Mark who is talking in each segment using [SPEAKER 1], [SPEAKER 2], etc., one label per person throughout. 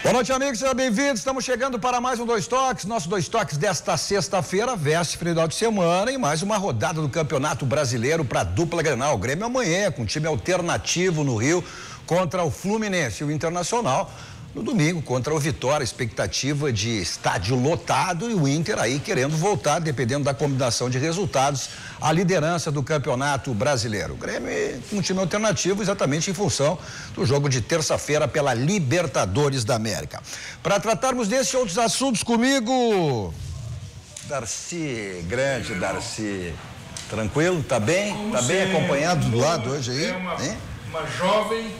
[SPEAKER 1] Boa noite, amigos, sejam bem-vindos. Estamos chegando para mais um Dois Toques. Nosso Dois Toques desta sexta-feira, véspera final de semana, e mais uma rodada do Campeonato Brasileiro para a dupla Grenal. O Grêmio amanhã, com um time alternativo no Rio, contra o Fluminense. E o Internacional no domingo contra o Vitória, expectativa de estádio lotado e o Inter aí querendo voltar, dependendo da combinação de resultados, à liderança do Campeonato Brasileiro. O Grêmio com um time alternativo exatamente em função do jogo de terça-feira pela Libertadores da América. Para tratarmos desses e outros assuntos comigo, Darcy, grande Darcy. Tranquilo? Tá bem? Tá bem acompanhado do lado hoje aí?
[SPEAKER 2] É uma jovem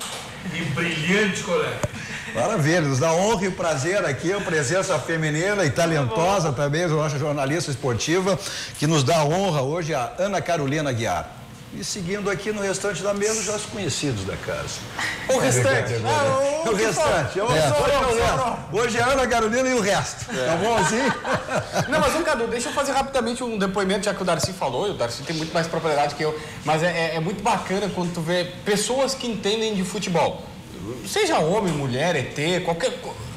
[SPEAKER 2] e brilhante colega.
[SPEAKER 1] Maravilha, nos dá honra e prazer aqui, a presença feminina e talentosa também, a nossa jornalista esportiva, que nos dá honra hoje, a Ana Carolina Guiar. E seguindo aqui no restante da mesa, já os conhecidos da casa.
[SPEAKER 3] O restante?
[SPEAKER 1] O restante. Hoje é a Ana Carolina e o resto. Tá bom assim?
[SPEAKER 3] Não, mas Cadu, deixa eu fazer rapidamente um depoimento, já que o Darcy falou, e o Darcy tem muito mais propriedade que eu, mas é muito bacana quando tu vê pessoas que entendem de futebol. Seja homem, mulher, ET, qualquer...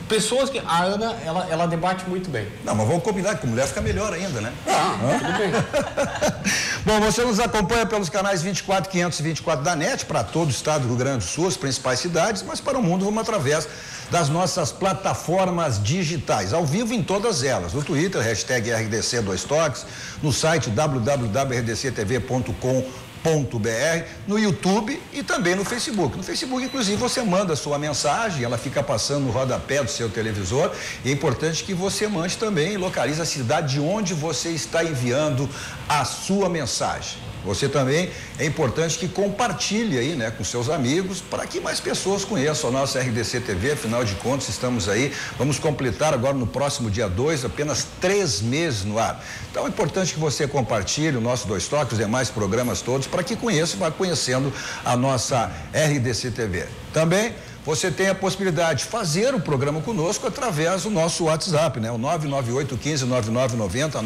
[SPEAKER 3] Pessoas que... A Ana, ela debate muito bem.
[SPEAKER 1] Não, mas vamos combinar que mulher fica melhor ainda, né?
[SPEAKER 3] Tudo bem.
[SPEAKER 1] Bom, você nos acompanha pelos canais 24, 524 da NET, para todo o estado do Rio Grande do Sul, as principais cidades, mas para o mundo vamos através das nossas plataformas digitais, ao vivo em todas elas, no Twitter, hashtag RDC2Toques, no site www.rdctv.com.br, no YouTube e também no Facebook. No Facebook, inclusive, você manda a sua mensagem, ela fica passando no rodapé do seu televisor, e é importante que você mande também, localize a cidade de onde você está enviando a sua mensagem. Você também é importante que compartilhe aí, né, com seus amigos, para que mais pessoas conheçam a nossa RDC TV. Afinal de contas, estamos aí, vamos completar agora no próximo dia 2, apenas 3 meses no ar. Então é importante que você compartilhe o nosso Dois Toques, os demais programas todos, para que conheça e vá conhecendo a nossa RDC TV. Também você tem a possibilidade de fazer o programa conosco através do nosso WhatsApp, né? O 998-15-9990,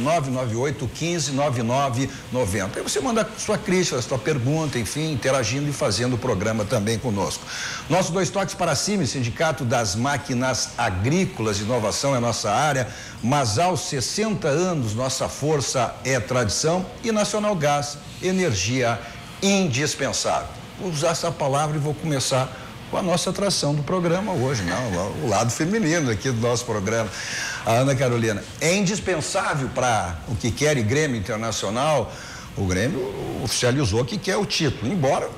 [SPEAKER 1] 998-15-9990. Aí você manda sua crítica, sua pergunta, enfim, interagindo e fazendo o programa também conosco. Nosso Dois Toques para cima, Sindicato das Máquinas Agrícolas, inovação é nossa área, Masal 60 anos, nossa força é tradição, e Nacional Gás, energia indispensável. Vou usar essa palavra e vou começar com a nossa atração do programa hoje, não, o lado feminino aqui do nosso programa. A Ana Carolina, é indispensável para o que quer Grêmio Internacional. O Grêmio oficializou que quer o título, embora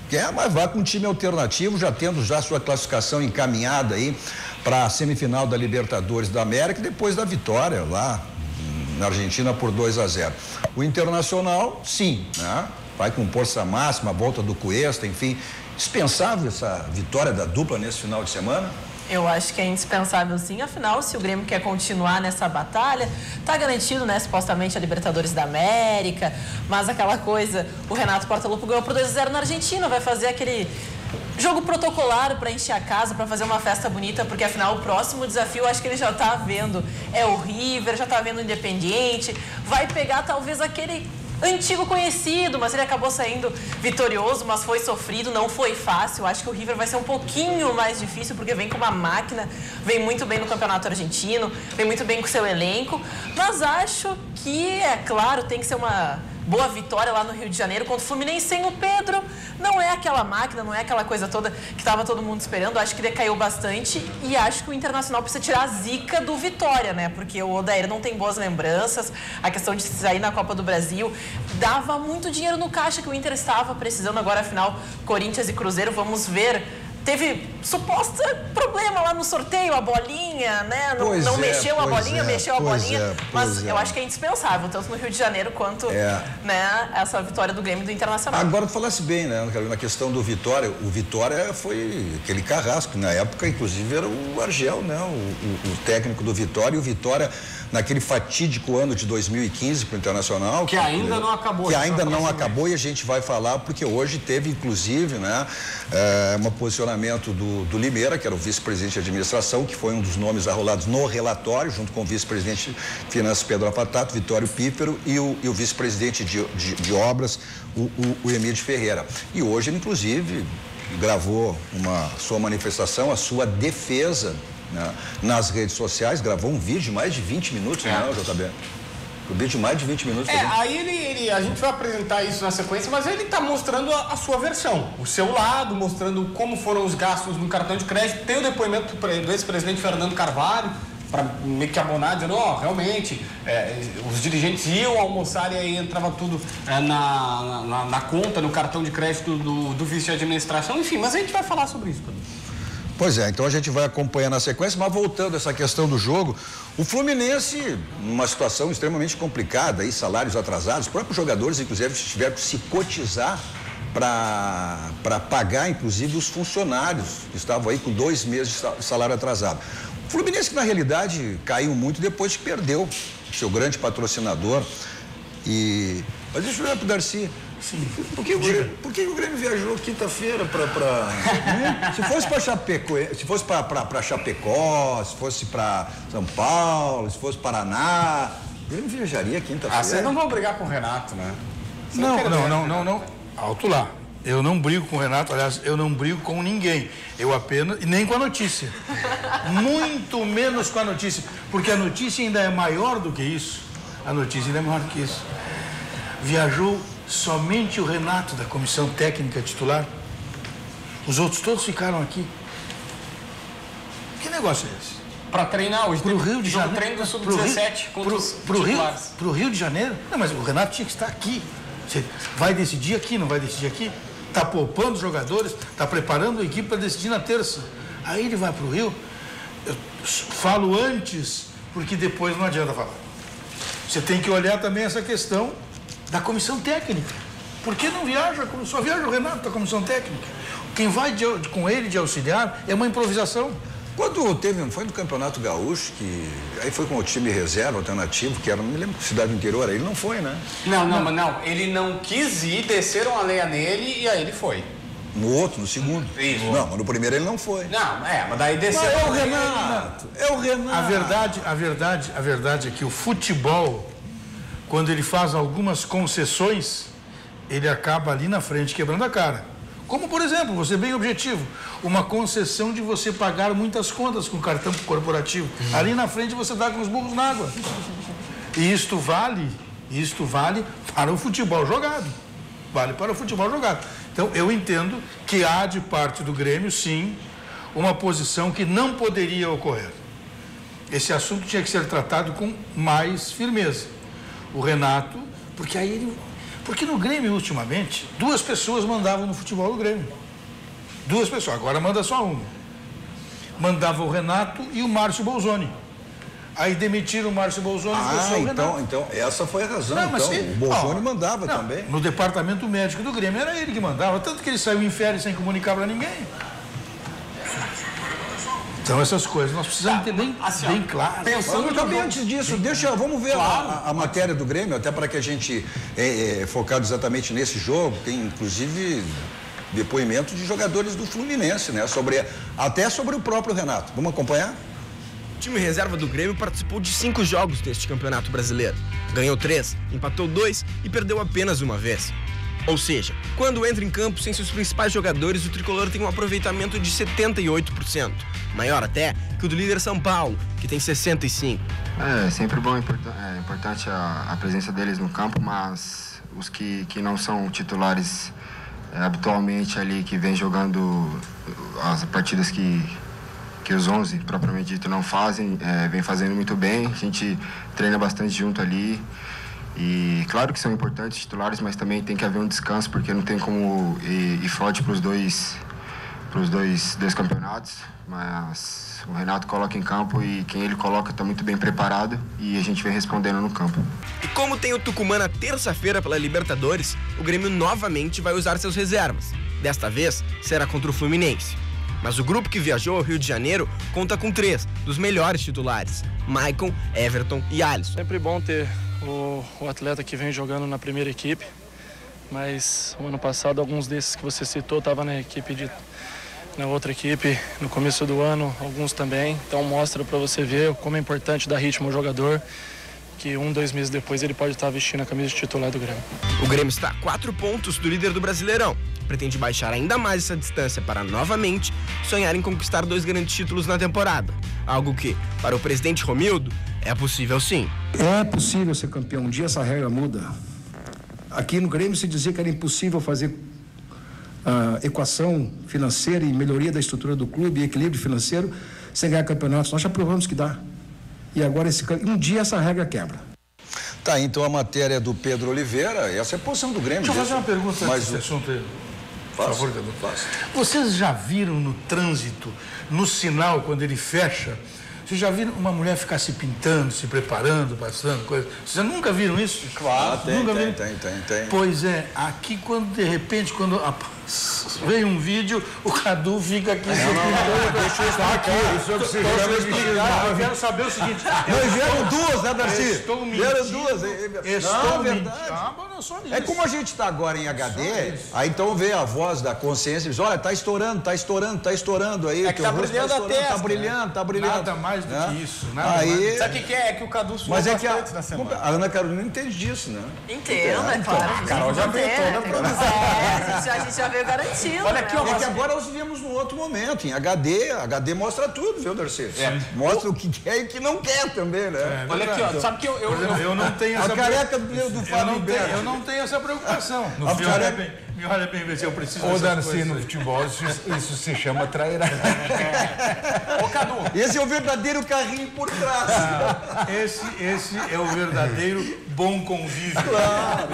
[SPEAKER 1] quer, mas vai com um time alternativo, já tendo já sua classificação encaminhada aí para a semifinal da Libertadores da América, depois da vitória lá na Argentina por 2-0. O Internacional, sim, né? Vai com força máxima, a volta do Cuesta, enfim. Dispensável essa vitória da dupla nesse final de semana?
[SPEAKER 4] Eu acho que é indispensável sim, afinal, se o Grêmio quer continuar nessa batalha, tá garantido, né, supostamente a Libertadores da América, mas aquela coisa, o Renato Portaluppi ganhou por 2-0 na Argentina, vai fazer aquele jogo protocolar para encher a casa, para fazer uma festa bonita, porque afinal o próximo desafio, acho que ele já tá vendo, é o River, já tá vendo o Independiente, vai pegar talvez aquele antigo conhecido, mas ele acabou saindo vitorioso, mas foi sofrido, não foi fácil. Acho que o River vai ser um pouquinho mais difícil, porque vem com uma máquina, vem muito bem no Campeonato Argentino, vem muito bem com o seu elenco, mas acho que, é claro, tem que ser uma boa vitória lá no Rio de Janeiro contra o Fluminense sem o Pedro. Não é aquela máquina, não é aquela coisa toda que estava todo mundo esperando. Acho que decaiu bastante e acho que o Internacional precisa tirar a zica do Vitória, né? Porque o Odair não tem boas lembranças. A questão de sair na Copa do Brasil dava muito dinheiro no caixa que o Inter estava precisando. Agora, afinal, Corinthians e Cruzeiro, vamos ver. Teve suposto problema lá no sorteio, a bolinha, né? Não mexeu a bolinha, mexeu a bolinha. Mas eu acho que é indispensável, tanto no Rio de Janeiro quanto né, essa vitória do Grêmio do Internacional.
[SPEAKER 1] Agora tu falasse bem, né, na questão do Vitória. O Vitória foi aquele carrasco, na época, inclusive, era o Argel, né? O técnico do Vitória, e o Vitória naquele fatídico ano de 2015 para o Internacional.
[SPEAKER 3] Que ainda não acabou.
[SPEAKER 1] Que ainda não acabou, e a gente vai falar, porque hoje teve, inclusive, né, um posicionamento do Limeira, que era o vice-presidente de administração, que foi um dos nomes arrolados no relatório, junto com o vice-presidente de Finanças, Pedro Apatato, Vitório Pípero, e o vice-presidente de obras, o Emílio Ferreira. E hoje, inclusive, gravou sua manifestação, a sua defesa né, nas redes sociais, gravou um vídeo de mais de 20 minutos, né, JB? O vídeo de mais de 20 minutos.
[SPEAKER 3] Aí a gente vai apresentar isso na sequência, mas ele está mostrando a sua versão, o seu lado, mostrando como foram os gastos no cartão de crédito. Tem o depoimento do ex-presidente Fernando Carvalho, para meio que abonar, dizendo, realmente, os dirigentes iam almoçar e aí entrava tudo na conta, no cartão de crédito do vice de administração, enfim, mas a gente vai falar sobre isso também.
[SPEAKER 1] Pois é, então a gente vai acompanhar na sequência, mas voltando a essa questão do jogo, o Fluminense, numa situação extremamente complicada, aí, salários atrasados, os próprios jogadores, inclusive, tiveram que se cotizar para pagar, inclusive, os funcionários que estavam aí com 2 meses de salário atrasado. O Fluminense, que na realidade caiu muito depois que perdeu seu grande patrocinador. Mas deixa eu olhar para o Darcy. Sim. Por que o Grêmio viajou quinta-feira para se fosse para Chapecó, se fosse para São Paulo, se fosse Paraná, o Grêmio viajaria quinta-feira.
[SPEAKER 3] Vocês não vão brigar com o Renato, né?
[SPEAKER 2] Não. Alto lá. Eu não brigo com o Renato, aliás, eu não brigo com ninguém. Eu apenas, nem com a notícia. Muito menos com a notícia, porque a notícia ainda é maior do que isso. A notícia ainda é maior do que isso. Viajou somente o Renato da comissão técnica titular. Os outros todos ficaram aqui. Que negócio é esse?
[SPEAKER 3] Para treinar hoje.
[SPEAKER 2] Pro Rio de Janeiro.
[SPEAKER 3] Treino do Sub-17 contra os titulares.
[SPEAKER 2] Pro Rio de Janeiro? Não, mas o Renato tinha que estar aqui. Você vai decidir aqui, não vai decidir aqui? Está poupando os jogadores, está preparando a equipe para decidir na terça. Aí ele vai para o Rio. Eu falo antes, porque depois não adianta falar. Você tem que olhar também essa questão da comissão técnica. Por que não viaja? Só viaja o Renato da comissão técnica. Quem vai com ele de auxiliar é uma improvisação.
[SPEAKER 1] Quando foi no Campeonato Gaúcho, que aí foi com o time reserva, alternativo, que era, não me lembro que cidade do interior, aí ele não foi, né?
[SPEAKER 3] Não, ele não quis ir, desceram a lenha nele e aí ele foi.
[SPEAKER 1] No segundo?
[SPEAKER 3] Isso.
[SPEAKER 1] Não, mas no primeiro ele não foi.
[SPEAKER 3] Não, mas daí desceu.
[SPEAKER 1] Mas é o Renato, é o Renato.
[SPEAKER 2] A verdade é que o futebol, quando ele faz algumas concessões, ele acaba ali na frente quebrando a cara. Como, por exemplo, vou ser bem objetivo, uma concessão de você pagar muitas contas com cartão corporativo. Ali na frente você dá com os burros na água. E isto vale para o futebol jogado. Vale para o futebol jogado. Então, eu entendo que há de parte do Grêmio, sim, uma posição que não poderia ocorrer. Esse assunto tinha que ser tratado com mais firmeza. O Renato, porque no Grêmio, ultimamente, 2 pessoas mandavam no futebol do Grêmio. 2 pessoas, agora manda só uma. Mandava o Renato e o Márcio Bolzoni. Aí demitiram o Márcio Bolzoni e ficou só o Renato.
[SPEAKER 1] Então, essa foi a razão. O Bolzoni mandava também.
[SPEAKER 2] No departamento médico do Grêmio era ele que mandava, tanto que ele saiu em férias sem comunicar para ninguém. Então, essas coisas nós precisamos ter bem claro.
[SPEAKER 1] Pensando também antes disso, vamos ver a matéria do Grêmio, até para que a gente, focado exatamente nesse jogo, tem inclusive depoimento de jogadores do Fluminense, né? Até sobre o próprio Renato. Vamos acompanhar?
[SPEAKER 5] O time reserva do Grêmio participou de 5 jogos neste Campeonato Brasileiro. Ganhou 3, empatou 2 e perdeu apenas uma vez. Ou seja, quando entra em campo sem seus principais jogadores, o tricolor tem um aproveitamento de 78%. Maior até que o do líder São Paulo, que tem 65%.
[SPEAKER 6] É sempre bom, importante a presença deles no campo, mas os que não são titulares habitualmente ali, que vem jogando as partidas que os 11 propriamente dito não fazem, vem fazendo muito bem. A gente treina bastante junto ali. E claro que são importantes titulares, mas também tem que haver um descanso, porque não tem como ir forte para os dois campeonatos. Mas o Renato coloca em campo e quem ele coloca está muito bem preparado e a gente vem respondendo no campo.
[SPEAKER 5] E como tem o Tucumã na terça-feira pela Libertadores, o Grêmio novamente vai usar seus reservas. Desta vez será contra o Fluminense. Mas o grupo que viajou ao Rio de Janeiro conta com 3 dos melhores titulares: Maicon, Everton e Alisson.
[SPEAKER 7] Sempre bom ter o atleta que vem jogando na primeira equipe, mas o ano passado alguns desses que você citou estavam na outra equipe no começo do ano, alguns também. Então mostra para você ver como é importante dar ritmo ao jogador, que 2 meses depois ele pode estar vestindo a camisa de titular do Grêmio.
[SPEAKER 5] O Grêmio está a 4 pontos do líder do Brasileirão. Pretende baixar ainda mais essa distância para novamente sonhar em conquistar 2 grandes títulos na temporada. Algo que, para o presidente Romildo, é possível sim.
[SPEAKER 8] É possível ser campeão. Um dia essa regra muda. Aqui no Grêmio se dizia que era impossível fazer equação financeira e melhoria da estrutura do clube e equilíbrio financeiro sem ganhar campeonatos. Nós já provamos que dá. E agora, um dia essa regra quebra.
[SPEAKER 1] Tá, então a matéria do Pedro Oliveira, essa é a posição do Grêmio.
[SPEAKER 2] Deixa eu fazer uma pergunta nesse assunto aí. Por favor, Cadu. Vocês já viram no trânsito, no sinal, quando ele fecha, vocês já viram uma mulher ficar se pintando, se preparando, passando coisa? Vocês nunca viram isso?
[SPEAKER 1] Claro, tem.
[SPEAKER 2] Pois é, aqui quando de repente, vem um vídeo, o Cadu fica aqui se pintando.
[SPEAKER 1] Deixa eu estar aqui.
[SPEAKER 2] Eu quero saber o seguinte.
[SPEAKER 1] Mas vieram duas, né, Darcy?
[SPEAKER 2] Estou mentindo.
[SPEAKER 1] Vieram duas.
[SPEAKER 2] Estou mentindo.
[SPEAKER 1] Não, só isso. É como a gente está agora em HD, aí então vê a voz da consciência e diz, olha, tá estourando aí.
[SPEAKER 3] É que tá brilhando a testa.
[SPEAKER 1] Tá brilhando.
[SPEAKER 2] Nada mais do que isso.
[SPEAKER 1] Aí...
[SPEAKER 3] Sabe o que é? É que o Cadu suou bastante na semana.
[SPEAKER 1] A Ana Carolina entende disso, né?
[SPEAKER 4] Entendo, é claro.
[SPEAKER 3] A Carol já veio toda a produção.
[SPEAKER 4] A gente já veio garantindo.
[SPEAKER 3] Olha aqui,
[SPEAKER 1] É que agora nós vivemos num outro momento, em HD. HD mostra tudo, viu, Darcy? Mostra o que quer e o que não quer também, né?
[SPEAKER 3] Olha aqui, ó. Sabe que eu
[SPEAKER 2] não tenho essa...
[SPEAKER 1] A careca do Fábio Berto.
[SPEAKER 2] Eu não tenho essa preocupação. Me olha bem, ver se eu preciso
[SPEAKER 9] Ô, Darcy, no futebol, isso se chama trairagem.
[SPEAKER 3] Ô, Cadu.
[SPEAKER 1] Esse é o verdadeiro carrinho por trás.
[SPEAKER 2] Esse é o verdadeiro bom convívio.
[SPEAKER 1] Claro.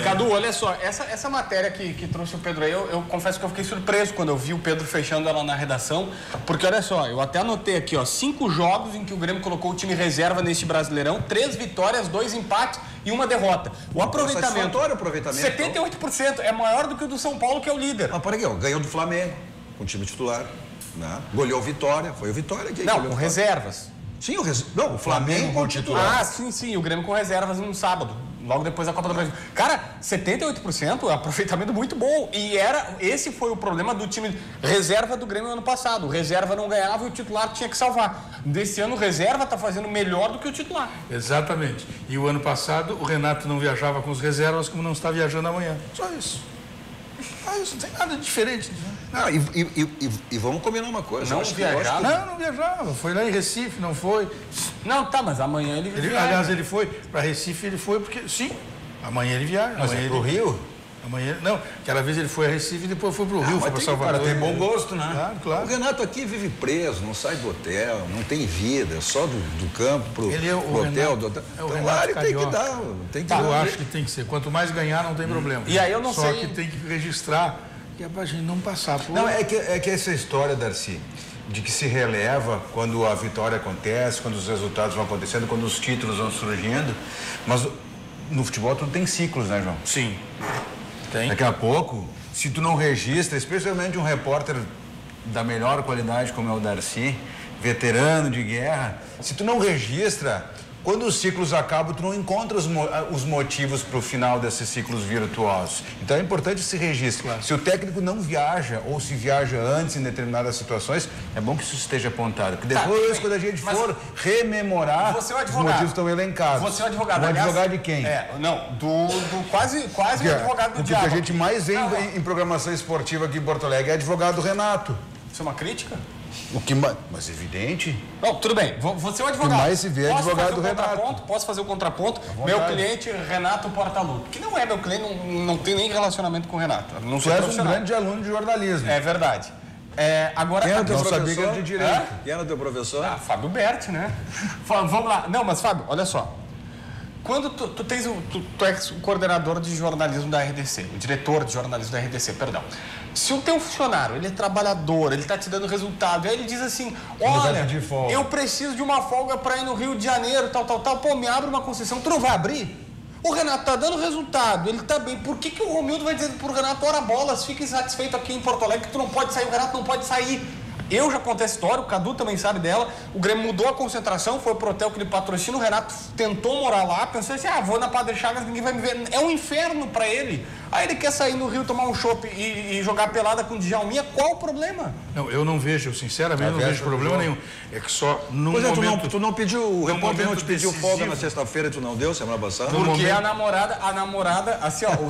[SPEAKER 3] Cadu, olha só, essa matéria que trouxe o Pedro aí, eu confesso que eu fiquei surpreso quando eu vi o Pedro fechando ela na redação, porque olha só, eu até anotei aqui, ó, 5 jogos em que o Grêmio colocou o time reserva neste Brasileirão, 3 vitórias, 2 empates e 1 derrota. O aproveitamento, 78%, é maior do que o do São Paulo, que é o líder.
[SPEAKER 1] Mas para aqui, ó, ganhou do Flamengo, com o time titular, né? Goleou o Vitória, foi o Vitória que...
[SPEAKER 3] Não, com reservas.
[SPEAKER 1] Sim, o Flamengo com o titular.
[SPEAKER 3] Ah, sim, o Grêmio com reservas no sábado, logo depois da Copa do Brasil. Cara, 78% é um aproveitamento muito bom. E esse foi o problema do time reserva do Grêmio ano passado. O reserva não ganhava e o titular tinha que salvar. Desse ano, o reserva está fazendo melhor do que o titular.
[SPEAKER 2] Exatamente. E o ano passado, o Renato não viajava com os reservas como não está viajando amanhã. Só isso. Isso não tem nada de diferente.
[SPEAKER 1] Não, e vamos combinar uma coisa.
[SPEAKER 3] Não viajava?
[SPEAKER 2] Não viajava. Foi lá em Recife, não foi.
[SPEAKER 3] Não, tá, mas amanhã ele viaja.
[SPEAKER 2] Aliás, ele foi para Recife, ele foi porque, sim, amanhã ele viaja.
[SPEAKER 9] Mas
[SPEAKER 2] amanhã
[SPEAKER 9] pro Rio?
[SPEAKER 2] Amanhã, não, aquela vez ele foi a Recife e depois foi pro Rio, foi para Salvador.
[SPEAKER 9] Cara, tem bom gosto, né?
[SPEAKER 2] Claro.
[SPEAKER 1] O Renato aqui vive preso, não sai do hotel, não tem vida, só do campo pro hotel.
[SPEAKER 2] É o
[SPEAKER 1] então,
[SPEAKER 2] Renato
[SPEAKER 1] ele tem que dar.
[SPEAKER 2] Eu acho que tem que ser. Quanto mais ganhar, não tem problema.
[SPEAKER 3] E aí eu não
[SPEAKER 2] sei.
[SPEAKER 3] Só
[SPEAKER 2] que tem que registrar, que é pra gente não passar por...
[SPEAKER 9] Não, é que essa história, Darcy, de que se releva quando a vitória acontece, quando os resultados vão acontecendo, quando os títulos vão surgindo, mas no futebol tudo tem ciclos, né, João?
[SPEAKER 2] Sim. Tem.
[SPEAKER 9] Daqui a pouco, se tu não registra, especialmente um repórter da melhor qualidade como é o Darcy, veterano de guerra, se tu não registra, quando os ciclos acabam, tu não encontra os motivos para o final desses ciclos virtuosos. Então é importante se registrar. Claro. Se o técnico não viaja ou se viaja antes em determinadas situações, é bom que isso esteja apontado. Porque depois, quando a gente for rememorar, os motivos estão elencados.
[SPEAKER 3] Você é o advogado.
[SPEAKER 9] O advogado de quem?
[SPEAKER 3] Quase o advogado do diabo.
[SPEAKER 9] O que a gente mais vê em programação esportiva aqui em Porto Alegre é advogado Renato.
[SPEAKER 3] Isso é uma crítica?
[SPEAKER 9] Mas evidente.
[SPEAKER 3] Não, tudo bem, você é o advogado.
[SPEAKER 9] O que mais se vê é advogado Renato.
[SPEAKER 3] Posso fazer o contraponto? Meu cliente, Renato Portaluppi, que não é meu cliente, não tem nem relacionamento com o Renato. Não
[SPEAKER 9] tu és um grande aluno de jornalismo.
[SPEAKER 3] É verdade. Agora,
[SPEAKER 1] quem era o teu professor?
[SPEAKER 9] Sabia que era de direito.
[SPEAKER 1] Quem era o teu professor?
[SPEAKER 3] Fábio Berti, né? Vamos lá. Não, mas Fábio, olha só. Quando tu és o coordenador de jornalismo da RDC, o diretor de jornalismo da RDC, perdão. Se o teu funcionário, ele é trabalhador, ele está te dando resultado, aí ele diz assim, olha, eu preciso de uma folga para ir no Rio de Janeiro, tal, pô, me abre uma concessão, tu não vai abrir? O Renato tá dando resultado, ele tá bem, por que o Romildo vai dizer pro Renato, ora bolas, fica insatisfeito aqui em Porto Alegre, que tu não pode sair, o Renato não pode sair? Eu já contei a história, o Cadu também sabe dela. O Grêmio mudou a concentração, foi pro hotel que ele patrocina. O Renato tentou morar lá, pensou assim: vou na Padre Chagas, ninguém vai me ver. É um inferno pra ele. Aí ele quer sair no Rio, tomar um chopp e jogar pelada com o Djalminha. Qual o problema?
[SPEAKER 2] Não, eu não vejo, sinceramente, não vejo problema nenhum. É que só num momento...
[SPEAKER 1] Tu não pediu, o repórter não te pediu folga na sexta-feira, tu não deu, semana passada?
[SPEAKER 3] Porque a namorada, assim, ó, o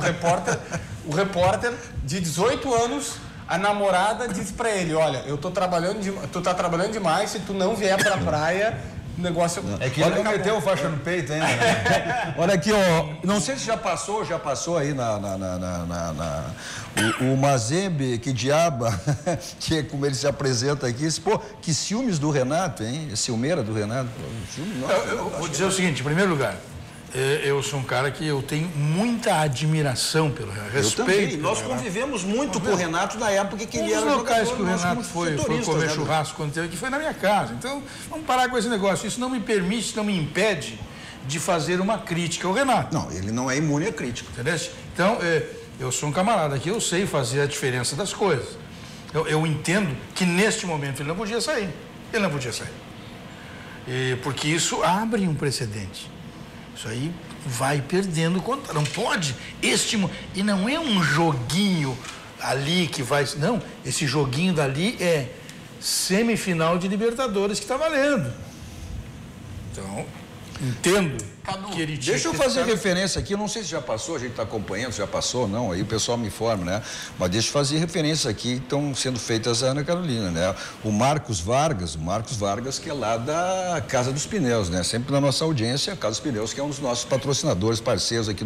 [SPEAKER 3] repórter de 18 anos A namorada diz pra ele, olha, tu tá trabalhando demais, se tu não vier pra praia, o negócio...
[SPEAKER 9] É que ele não meteu faixa no peito ainda, né?
[SPEAKER 1] Olha aqui, ó, não sei se já passou aí o Mazembe, que diaba, que é como ele se apresenta aqui, pô, que ciúmes do Renato, hein? Ciumeira do Renato.
[SPEAKER 2] Eu vou dizer o seguinte, em primeiro lugar, eu sou um cara que eu tenho muita admiração pelo Renato, respeito.
[SPEAKER 1] Nós convivemos muito com o Renato na época que ele era jogador.
[SPEAKER 2] Os locais que o Renato foi comer churrasco quando teve aqui foi na minha casa. Então, vamos parar com esse negócio. Isso não me permite, isso não me impede de fazer uma crítica ao Renato.
[SPEAKER 1] Não, ele não é imune à crítica.
[SPEAKER 2] Entendeu? Então, eu sou um camarada aqui, eu sei fazer a diferença das coisas. Eu entendo que neste momento ele não podia sair. Ele não podia sair. Porque isso abre um precedente. Isso aí vai perdendo conta. Não pode estimular. E não é um joguinho ali que vai... Não, esse joguinho dali é semifinal de Libertadores que está valendo. Então, entendo.
[SPEAKER 1] Que ele deixa eu fazer referência aqui, não sei se já passou, a gente está acompanhando, se já passou, não, aí o pessoal me informa, né? Mas deixa eu fazer referência aqui, estão sendo feitas a Ana Carolina, né? O Marcos Vargas, que é lá da Casa dos Pneus, né? Sempre na nossa audiência, a Casa dos Pneus, que é um dos nossos patrocinadores, parceiros aqui.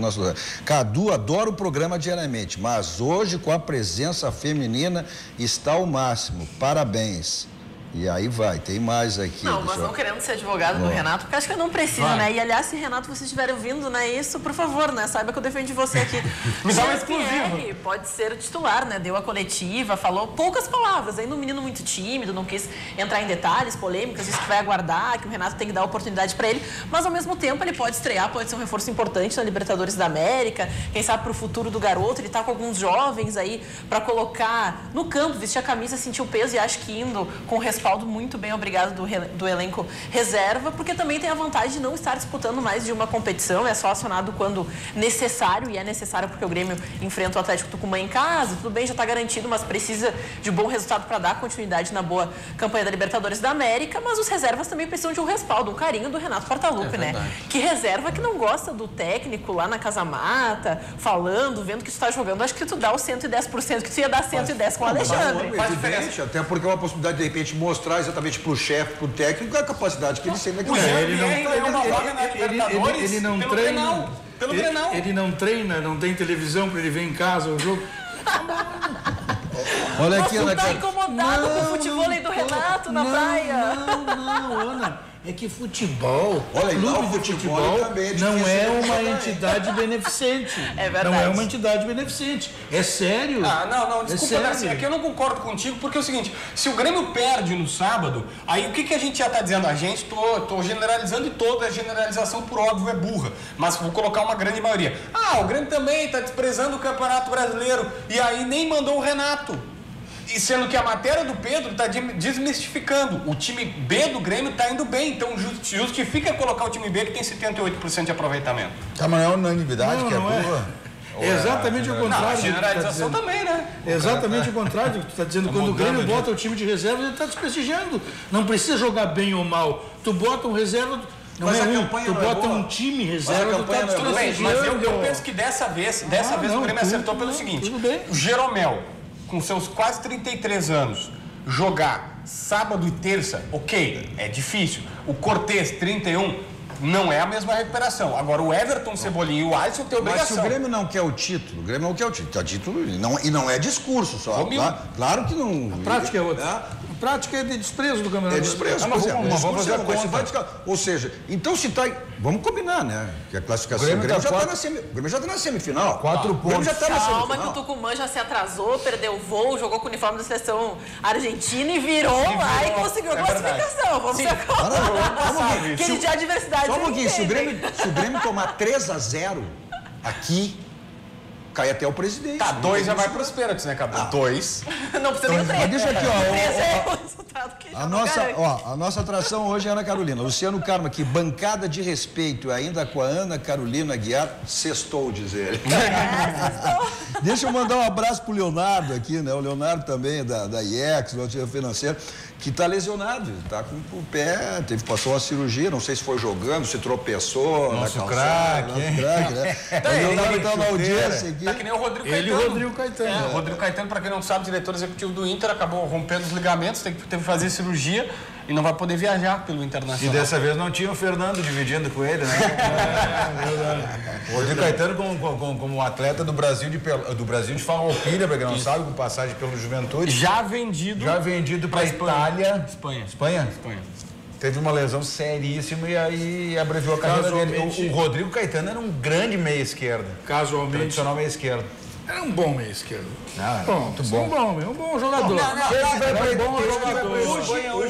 [SPEAKER 1] Cadu, adoro o programa diariamente, mas hoje com a presença feminina está ao máximo, parabéns. E aí vai, tem mais aqui.
[SPEAKER 4] Não, mas não querendo ser advogado do Renato, porque acho que não precisa, né? E aliás, se Renato, vocês estiverem ouvindo, né, isso, por favor, né? Saiba que eu defendi você aqui.
[SPEAKER 3] Me dá uma exclusiva.
[SPEAKER 4] Pode ser o titular, né? Deu a coletiva, falou poucas palavras, ainda um menino muito tímido, não quis entrar em detalhes, polêmicas, disse que vai aguardar, que o Renato tem que dar oportunidade para ele, mas ao mesmo tempo ele pode estrear, pode ser um reforço importante na Libertadores da América, quem sabe pro futuro do garoto, ele tá com alguns jovens aí para colocar no campo, vestir a camisa, sentir o peso e acho que indo com respaldo muito bem, obrigado, do elenco reserva, porque também tem a vantagem de não estar disputando mais de uma competição, é só acionado quando necessário, e é necessário porque o Grêmio enfrenta o Atlético Tucumã em casa, tudo bem, já está garantido, mas precisa de bom resultado para dar continuidade na boa campanha da Libertadores da América, mas os reservas também precisam de um respaldo, um carinho do Renato Portaluppi, né? Que reserva que não gosta do técnico lá na Casa Mata, falando, vendo que tu está jogando, acho que tu dá o 110%, que tu ia dar 110 com o Alexandre.
[SPEAKER 1] Faz diferença, até porque é uma possibilidade de repente mostrar exatamente para o chefe, para o técnico, a capacidade que ele tem naquele
[SPEAKER 2] Ele não treina. Pelo Grenal. Ele não treina, não tem televisão para ele ver em casa o jogo.
[SPEAKER 1] Olha aqui,
[SPEAKER 4] Ana. Tá incomodado com o futebol do Renato na praia?
[SPEAKER 2] Não, Ana. É que futebol,
[SPEAKER 1] olha,
[SPEAKER 2] clube de futebol não é uma entidade beneficente.
[SPEAKER 4] É verdade.
[SPEAKER 2] Não é uma entidade beneficente. É sério.
[SPEAKER 3] Não, desculpa, Darcy, aqui eu não concordo contigo, porque é o seguinte, se o Grêmio perde no sábado, aí o que a gente já está dizendo? A gente, tô generalizando, e toda a generalização, por óbvio, é burra, mas vou colocar uma grande maioria. O Grêmio também está desprezando o Campeonato Brasileiro, e aí nem mandou o Renato. E sendo que a matéria do Pedro está desmistificando. O time B do Grêmio está indo bem, então justifica colocar o time B que tem 78% de aproveitamento.
[SPEAKER 9] Tá, mas não é unanimidade que é boa?
[SPEAKER 2] É exatamente o contrário.
[SPEAKER 3] A generalização também, né?
[SPEAKER 2] Exatamente o contrário do que tu está dizendo. Quando o Grêmio bota o time de reserva, ele está desprestigiando. Não precisa jogar bem ou mal. Tu bota um reserva... Não
[SPEAKER 1] mas
[SPEAKER 2] é tu bota um time reserva, tu tá desprestigiando.
[SPEAKER 3] Mas eu penso que dessa vez o Grêmio acertou pelo seguinte. O Jeromel, com seus quase 33 anos, jogar sábado e terça, ok, é difícil. O Cortez, 31, não é a mesma recuperação. Agora, o Everton, Cebolinha e o Alisson têm obrigação.
[SPEAKER 1] Mas se o Grêmio não quer o título, o título e não é discurso só. Claro que não...
[SPEAKER 2] A prática é outra. A prática é de desprezo do campeonato.
[SPEAKER 1] É desprezo. Mas vamos fazer a conta. Ou seja, então se está... Vamos combinar, né? Que a classificação... O Grêmio já está na semifinal.
[SPEAKER 9] 4 pontos.
[SPEAKER 1] Já tá na semifinal.
[SPEAKER 4] Calma que o Tucumã já se atrasou, perdeu o voo, jogou com o uniforme da seleção argentina e virou lá e conseguiu a classificação. Vamos ser contra. Aquele dia de adversidade.
[SPEAKER 1] Só um pouquinho. Se o Grêmio tomar 3-0 aqui... cai até o presidente.
[SPEAKER 3] Tá, 2 já vai para os pênaltis, né, Cadu? 2.
[SPEAKER 4] Não precisa nem o 3.
[SPEAKER 1] Mas deixa aqui, ó.
[SPEAKER 4] 3 é o resultado que
[SPEAKER 1] a nossa atração hoje é Ana Carolina. Luciano Carmo aqui, bancada de respeito, ainda com a Ana Carolina Aguiar, sextou, diz ele. Deixa eu mandar um abraço pro Leonardo aqui, né? O Leonardo também, da IEX, do Auxílio Financeiro, que está lesionado, está com o pé, passou uma cirurgia, não sei se foi jogando, se tropeçou.
[SPEAKER 9] Nosso craque,
[SPEAKER 1] né? O Leonardo está na audiência aqui.
[SPEAKER 3] Tá que nem o Rodrigo Caetano.
[SPEAKER 2] Ele e o Rodrigo Caetano.
[SPEAKER 3] O Rodrigo Caetano, para quem não sabe, diretor executivo do Inter, acabou rompendo os ligamentos, teve que fazer cirurgia e não vai poder viajar pelo Internacional.
[SPEAKER 9] E dessa vez não tinha o Fernando dividindo com ele, né? O Rodrigo Caetano como atleta do Brasil de Farroupilha, para quem não sabe, com passagem pelo Juventude.
[SPEAKER 3] Já vendido para Itália. Espanha.
[SPEAKER 9] Teve uma lesão seríssima e aí abreviou a carreira dele. O Rodrigo Caetano era um grande meia esquerda.
[SPEAKER 2] Casualmente.
[SPEAKER 9] Tradicional meia esquerda.
[SPEAKER 2] Era um bom meia esquerdo.
[SPEAKER 9] Muito bom.
[SPEAKER 2] Um bom jogador.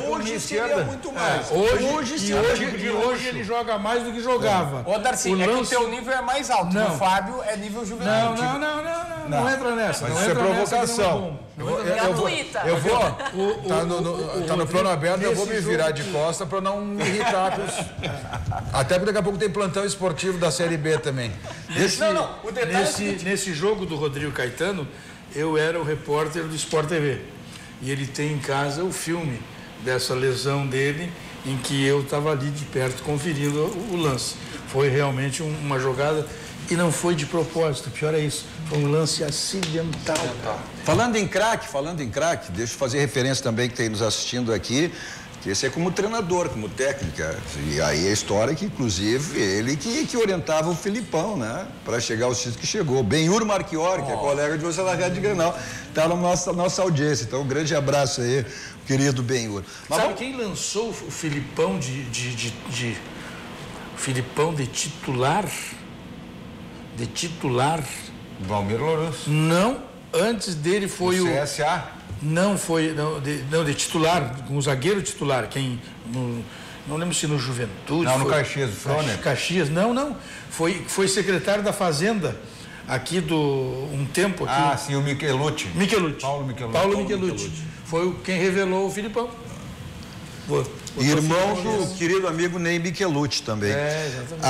[SPEAKER 9] Hoje seria muito mais.
[SPEAKER 2] Hoje ele joga mais do que jogava.
[SPEAKER 3] Ô, Darcy, é que o teu nível é mais alto.
[SPEAKER 2] Não.
[SPEAKER 3] O Fábio é nível juvenil.
[SPEAKER 2] Não entra nessa.
[SPEAKER 9] Mas isso é provocação. Eu vou. Tá no plano aberto, eu vou me virar de costa para não me irritar com os... Até porque daqui a pouco tem plantão esportivo da Série B também.
[SPEAKER 3] O detalhe
[SPEAKER 2] nesse jogo do Rodrigo Caetano, eu era o repórter do Sport TV. E ele tem em casa o filme dessa lesão dele, em que eu estava ali de perto conferindo o lance. Foi realmente uma jogada e não foi de propósito, pior é isso, foi um lance acidental.
[SPEAKER 1] Falando em craque, deixa eu fazer referência também que tem nos assistindo aqui, que esse é como treinador, como técnico. E aí a história que, inclusive, ele que orientava o Filipão, né? Para chegar aos títulos que chegou. Benhur Marchiori, que é colega de você na Rádio Grenal, tá na nossa audiência. Então, um grande abraço aí, querido Benhur.
[SPEAKER 2] Sabe quem lançou o Filipão Filipão de titular? De titular?
[SPEAKER 9] Valmir Lourenço.
[SPEAKER 2] Não, antes dele foi o
[SPEAKER 9] CSA?
[SPEAKER 2] Não foi, de titular, com o zagueiro titular, não lembro se no Juventude.
[SPEAKER 9] Não, no Caxias, o Froner.
[SPEAKER 2] Caxias, não. Foi secretário da Fazenda aqui um tempo aqui.
[SPEAKER 9] Ah, sim, o Michelucci.
[SPEAKER 2] Paulo Michelucci. Foi quem revelou o Filipão.
[SPEAKER 1] Irmão do querido amigo Ney Michelucci também.
[SPEAKER 2] Exatamente.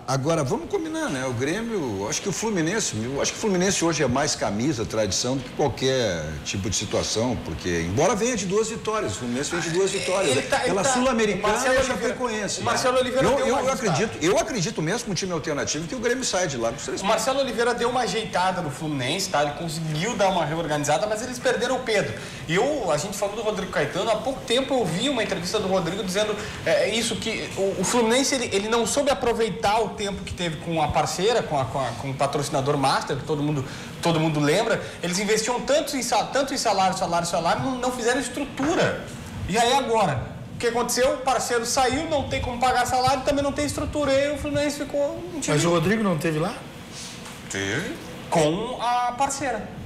[SPEAKER 1] Agora, vamos combinar, né? O Grêmio, acho que o Fluminense hoje é mais camisa, tradição, do que qualquer tipo de situação, porque, embora venha de 2 vitórias, o Fluminense vem de 2 vitórias. Pela Sul-Americana e a Chapecoense.
[SPEAKER 3] O Marcelo Oliveira
[SPEAKER 1] eu acredito mesmo com um time alternativo que o Grêmio sai de lá com 3 pontos.
[SPEAKER 3] O Marcelo Oliveira deu uma ajeitada no Fluminense, tá? Ele conseguiu dar uma reorganizada, mas eles perderam o Pedro. A gente falou do Rodrigo Caetano, há pouco tempo eu vi uma entrevista do Rodrigo dizendo isso, que o Fluminense ele não soube aproveitar o tempo que teve com a parceira, com o patrocinador master, que todo mundo lembra. Eles investiam tanto em salário, não fizeram estrutura. E aí agora, o que aconteceu? O parceiro saiu, não tem como pagar salário, também não tem estrutura. E aí o Fluminense ficou um time...
[SPEAKER 2] Mas o Rodrigo não esteve lá?
[SPEAKER 3] Teve. Com a parceira.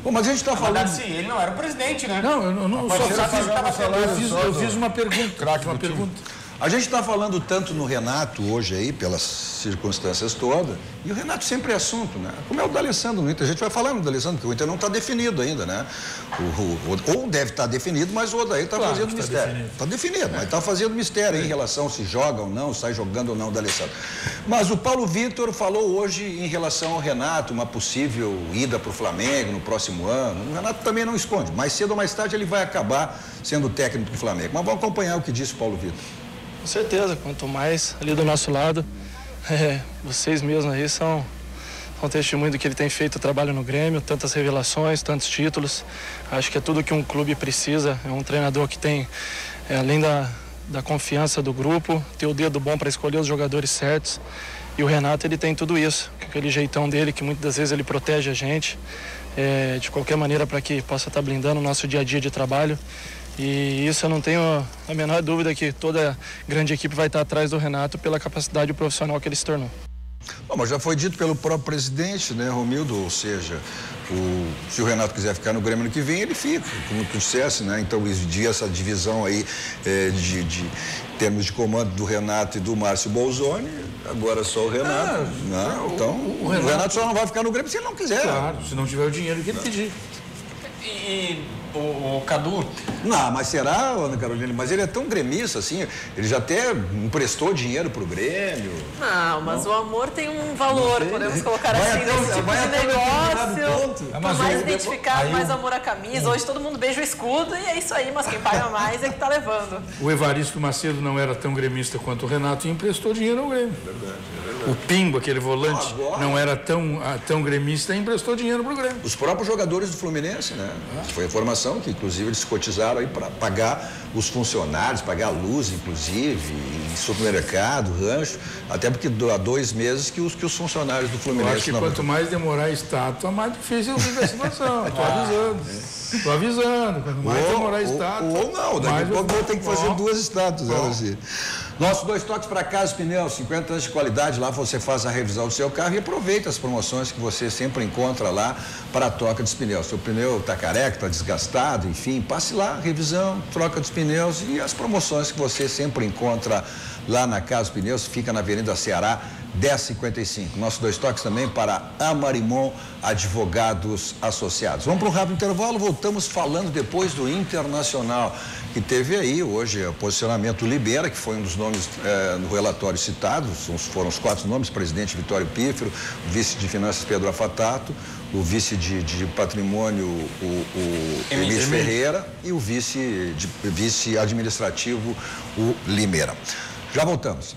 [SPEAKER 1] Bom, mas a gente está falando...
[SPEAKER 3] Darcy, ele não era o presidente, né?
[SPEAKER 2] Não, eu não eu fiz uma pergunta.
[SPEAKER 1] A gente está falando tanto no Renato hoje aí, pelas circunstâncias todas, e o Renato sempre é assunto, né? Como é o D'Alessandro no Inter, a gente vai falando do D'Alessandro, porque o Inter não está definido ainda, né? Ou deve estar definido, mas o Odair está fazendo mistério. Está definido, mas está fazendo mistério em relação se joga ou não, sai jogando ou não o D'Alessandro. Mas o Paulo Vitor falou hoje em relação ao Renato, uma possível ida para o Flamengo no próximo ano. O Renato também não esconde, mais cedo ou mais tarde ele vai acabar sendo técnico do Flamengo. Mas vamos acompanhar o que disse o Paulo Vitor.
[SPEAKER 7] Com certeza, quanto mais ali do nosso lado, vocês mesmos aí são testemunho do que ele tem feito o trabalho no Grêmio, tantas revelações, tantos títulos. Acho que é tudo que um clube precisa, é um treinador que tem, além da confiança do grupo, ter o dedo bom para escolher os jogadores certos. E o Renato, ele tem tudo isso, aquele jeitão dele que muitas vezes ele protege a gente, de qualquer maneira para que possa estar blindando o nosso dia a dia de trabalho. E isso eu não tenho a menor dúvida que toda grande equipe vai estar atrás do Renato pela capacidade profissional que ele se tornou.
[SPEAKER 1] Bom, mas já foi dito pelo próprio presidente, né, Romildo? Ou seja, se o Renato quiser ficar no Grêmio no que vem, ele fica, como tu dissesse, né? Então, existia essa divisão aí de termos de comando do Renato e do Márcio Bolzoni, agora só o Renato. Então, o Renato só não vai ficar no Grêmio se ele não quiser.
[SPEAKER 2] Claro, se não tiver o dinheiro que ele pedir.
[SPEAKER 3] E o Cadu...
[SPEAKER 1] Não, mas será, Ana Carolina? Mas ele é tão gremista, assim, ele já até emprestou dinheiro pro Grêmio.
[SPEAKER 4] Não, mas o amor tem um valor, podemos colocar assim, nesse tipo de negócio. Quanto mais identificado, mais amor à camisa. Hoje todo mundo beija o escudo e é isso aí, mas quem paga mais é que tá levando.
[SPEAKER 2] O Evaristo Macedo não era tão gremista quanto o Renato e emprestou dinheiro ao Grêmio.
[SPEAKER 1] É verdade.
[SPEAKER 2] O Pimba, aquele volante, não era tão gremista e emprestou dinheiro pro Grêmio.
[SPEAKER 1] Os próprios jogadores do Fluminense, né? Foi a informação que, inclusive, eles cotizaram aí para pagar os funcionários, pagar a luz, inclusive, em supermercado, rancho, até porque há 2 meses que os funcionários do Fluminense...
[SPEAKER 2] Eu acho que quanto mais demorar a estátua, mais difícil viver a situação. Estou avisando. Quanto mais demorar a estátua...
[SPEAKER 1] Ou não, daqui a pouco vou ter que fazer 2 estátuas, assim. Nossos 2 toques para Casa Pneus, 50 anos de qualidade. Lá você faz a revisão do seu carro e aproveita as promoções que você sempre encontra lá para a troca dos pneus. Seu pneu está careca, está desgastado, enfim, passe lá, revisão, troca dos pneus e as promoções que você sempre encontra lá na Casa Pneus. Fica na Avenida Ceará, 1055. Nossos 2 toques também para Amarimon Advogados Associados. Vamos para um rápido intervalo, voltamos falando depois do Internacional, que teve aí hoje o posicionamento Libera, que foi um dos nomes no relatório citado, foram os 4 nomes: presidente Vitório Pífero, o vice de finanças Pedro Afatato, o vice de patrimônio o Emílio Ferreira e o vice administrativo o Limeira. Já voltamos.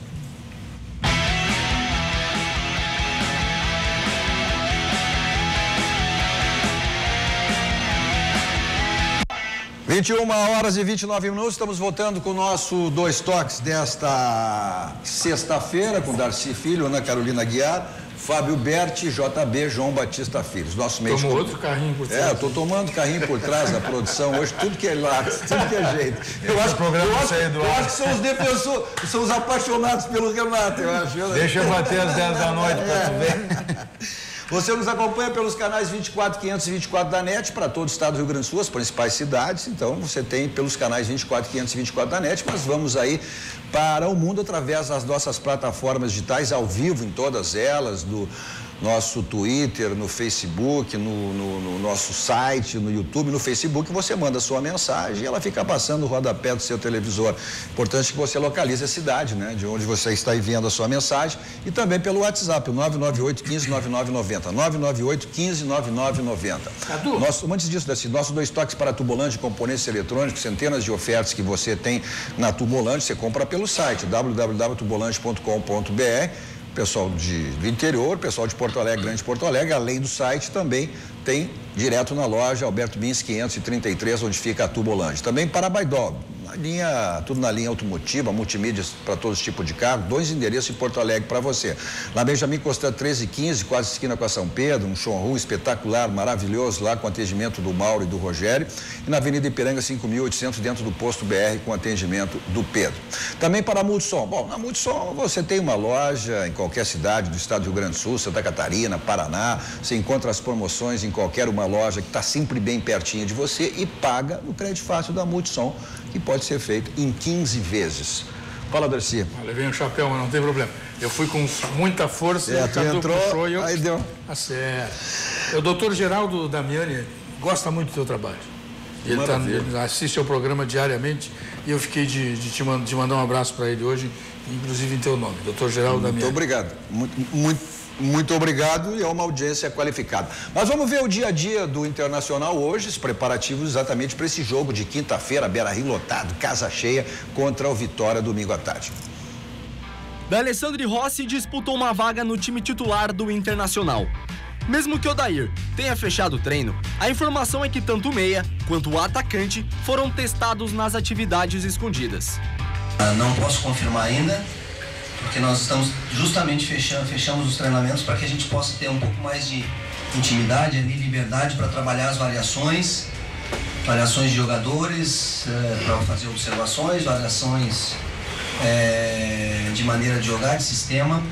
[SPEAKER 1] 21h29, estamos voltando com o nosso 2 toques desta sexta-feira, com Darcy Filho, Ana Carolina Guiar, Fábio Berti, JB, João Batista Filho. Nosso meio
[SPEAKER 2] Tomou outro carrinho por trás.
[SPEAKER 1] Eu tô tomando carrinho por trás da produção hoje, tudo que é lápis, tudo que é jeito. Eu acho que são os defensores, são os apaixonados pelo Renato, eu acho.
[SPEAKER 9] Deixa eu bater às 10 da noite para tu ver.
[SPEAKER 1] Você nos acompanha pelos canais 24, 500 e 24 da NET para todo o estado do Rio Grande do Sul, as principais cidades. Então, você tem pelos canais 24, 500 e 24 da NET, mas vamos aí para o mundo através das nossas plataformas digitais, ao vivo em todas elas, do nosso Twitter, no Facebook, no nosso site, no YouTube, no Facebook. Você manda a sua mensagem e ela fica passando o rodapé do seu televisor. Importante que você localize a cidade, né? De onde você está enviando a sua mensagem, e também pelo WhatsApp, o 998 15 9990, 998 15 9990. Antes disso, nosso 2 toques para Tubolândia, componentes eletrônicos, centenas de ofertas que você tem na Tubolândia, você compra pelo site www.tubolândia.com.br. Pessoal do interior, pessoal de Porto Alegre, Grande Porto Alegre, além do site, também tem direto na loja Alberto Bins 533, onde fica a Tubolândia. Também para Baidó, tudo na linha automotiva, multimídias para todos os tipos de carro, 2 endereços em Porto Alegre para você. Lá Benjamin Constant 1315, quase esquina com a São Pedro, um showroom espetacular, maravilhoso lá com atendimento do Mauro e do Rogério. E na Avenida Ipiranga 5800, dentro do posto BR, com atendimento do Pedro. Também para a Multissom. Bom, na Multissom você tem uma loja em qualquer cidade do estado do Rio Grande do Sul, Santa Catarina, Paraná. Você encontra as promoções em qualquer uma loja que está sempre bem pertinho de você e paga no crédito fácil da Multissom, que pode ser feito em 15 vezes. Fala, Darcy.
[SPEAKER 2] Levei um chapéu, mas não tem problema. Eu fui com muita força,
[SPEAKER 1] o Cadu puxou e eu... Aí deu.
[SPEAKER 2] Tá certo. O doutor Geraldo Damiani gosta muito do teu trabalho. Ele assiste ao programa diariamente e eu fiquei de mandar um abraço para ele hoje, inclusive em teu nome, doutor Geraldo Damiani.
[SPEAKER 1] Muito obrigado. Muito obrigado, e é uma audiência qualificada. Mas vamos ver o dia a dia do Internacional hoje, os preparativos exatamente para esse jogo de quinta-feira, Beira-Rio lotado, casa cheia, contra o Vitória, domingo à tarde.
[SPEAKER 5] D'Alessandro Rossi disputou uma vaga no time titular do Internacional. Mesmo que Odair tenha fechado o treino, a informação é que tanto o meia quanto o atacante foram testados nas atividades escondidas.
[SPEAKER 10] Não posso confirmar ainda, porque nós estamos justamente fechamos os treinamentos para que a gente possa ter um pouco mais de intimidade, ali, liberdade para trabalhar as variações de jogadores, para fazer observações, variações de maneira de jogar, de sistema.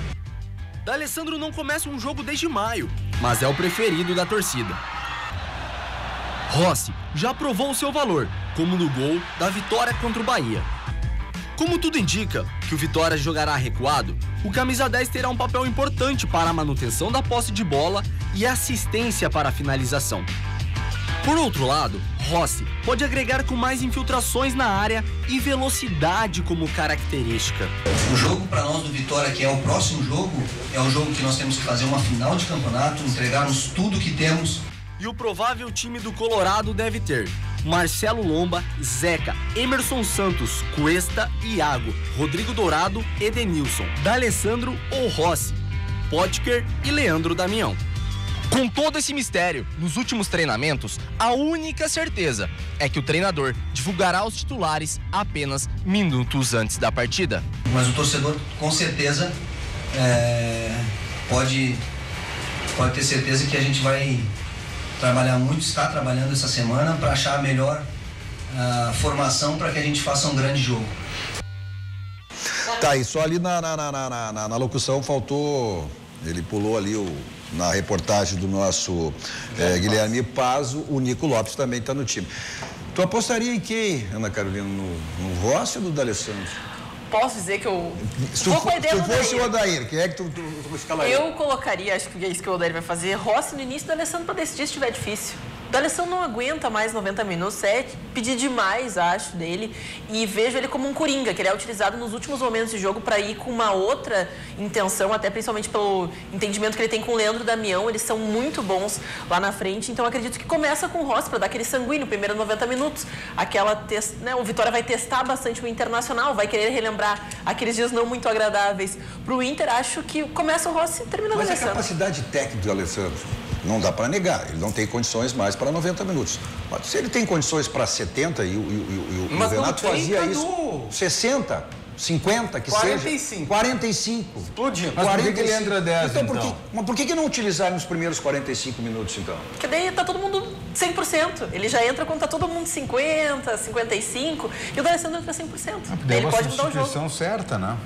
[SPEAKER 5] D'Alessandro não começa um jogo desde maio, mas é o preferido da torcida. Rossi já provou o seu valor, como no gol da vitória contra o Bahia. Como tudo indica que o Vitória jogará recuado, o camisa 10 terá um papel importante para a manutenção da posse de bola e assistência para a finalização. Por outro lado, Rossi pode agregar com mais infiltrações na área e velocidade como característica.
[SPEAKER 10] O jogo para nós do Vitória, que é o próximo jogo, é o jogo que nós temos que fazer uma final de campeonato, entregarmos tudo que temos.
[SPEAKER 5] E o provável time do Colorado deve ter Marcelo Lomba, Zeca, Emerson Santos, Cuesta, Iago, Rodrigo Dourado, Edenilson, D'Alessandro ou Rossi. Potker e Leandro Damião. Com todo esse mistério, nos últimos treinamentos, a única certeza é que o treinador divulgará os titulares apenas minutos antes da partida.
[SPEAKER 10] Mas o torcedor, com certeza, pode ter certeza que a gente vai trabalhar muito, está trabalhando essa semana para achar a melhor formação para que a gente faça um grande jogo.
[SPEAKER 1] Tá, e só ali na locução faltou, ele pulou ali na reportagem do nosso Guilherme Pazzo, o Nico Lopes também está no time. Tu apostaria em quem, Ana Carolina, no Rossi ou no D'Alessandro?
[SPEAKER 4] Posso dizer que eu vou com a ideia do
[SPEAKER 1] Odair. Se fosse o Odair, quem é que tu escalaria?
[SPEAKER 4] Eu colocaria, acho que é isso que o Odair vai fazer, Rossi no início, D'Alessandro para decidir se estiver difícil. O D'Alessandro não aguenta mais 90 minutos, pedir demais, acho, dele, e vejo ele como um coringa, que ele é utilizado nos últimos momentos de jogo para ir com uma outra intenção, até principalmente pelo entendimento que ele tem com o Leandro Damião, eles são muito bons lá na frente, então acredito que começa com o Rossi para dar aquele sanguíneo, primeiro 90 minutos, o Vitória vai testar bastante o Internacional, vai querer relembrar aqueles dias não muito agradáveis pro Inter, acho que começa o Rossi e termina o D'Alessandro.
[SPEAKER 1] Mas a capacidade técnica do Alessandro, não dá para negar, ele não tem condições mais para 90 minutos. Mas se ele tem condições para 70 e o Renato fazia isso 60, 50, que
[SPEAKER 3] 45.
[SPEAKER 1] seja. 45.
[SPEAKER 3] Explodindo.
[SPEAKER 9] Mas por que ele entra 10, então?
[SPEAKER 1] Mas por que não utilizar nos primeiros 45 minutos, então?
[SPEAKER 4] Porque daí tá todo mundo 100%. Ele já entra quando tá todo mundo 50, 55, e o D'Alessandro entra 100%.
[SPEAKER 9] Daí
[SPEAKER 4] ele pode mudar o jogo.
[SPEAKER 9] substituição certa, né?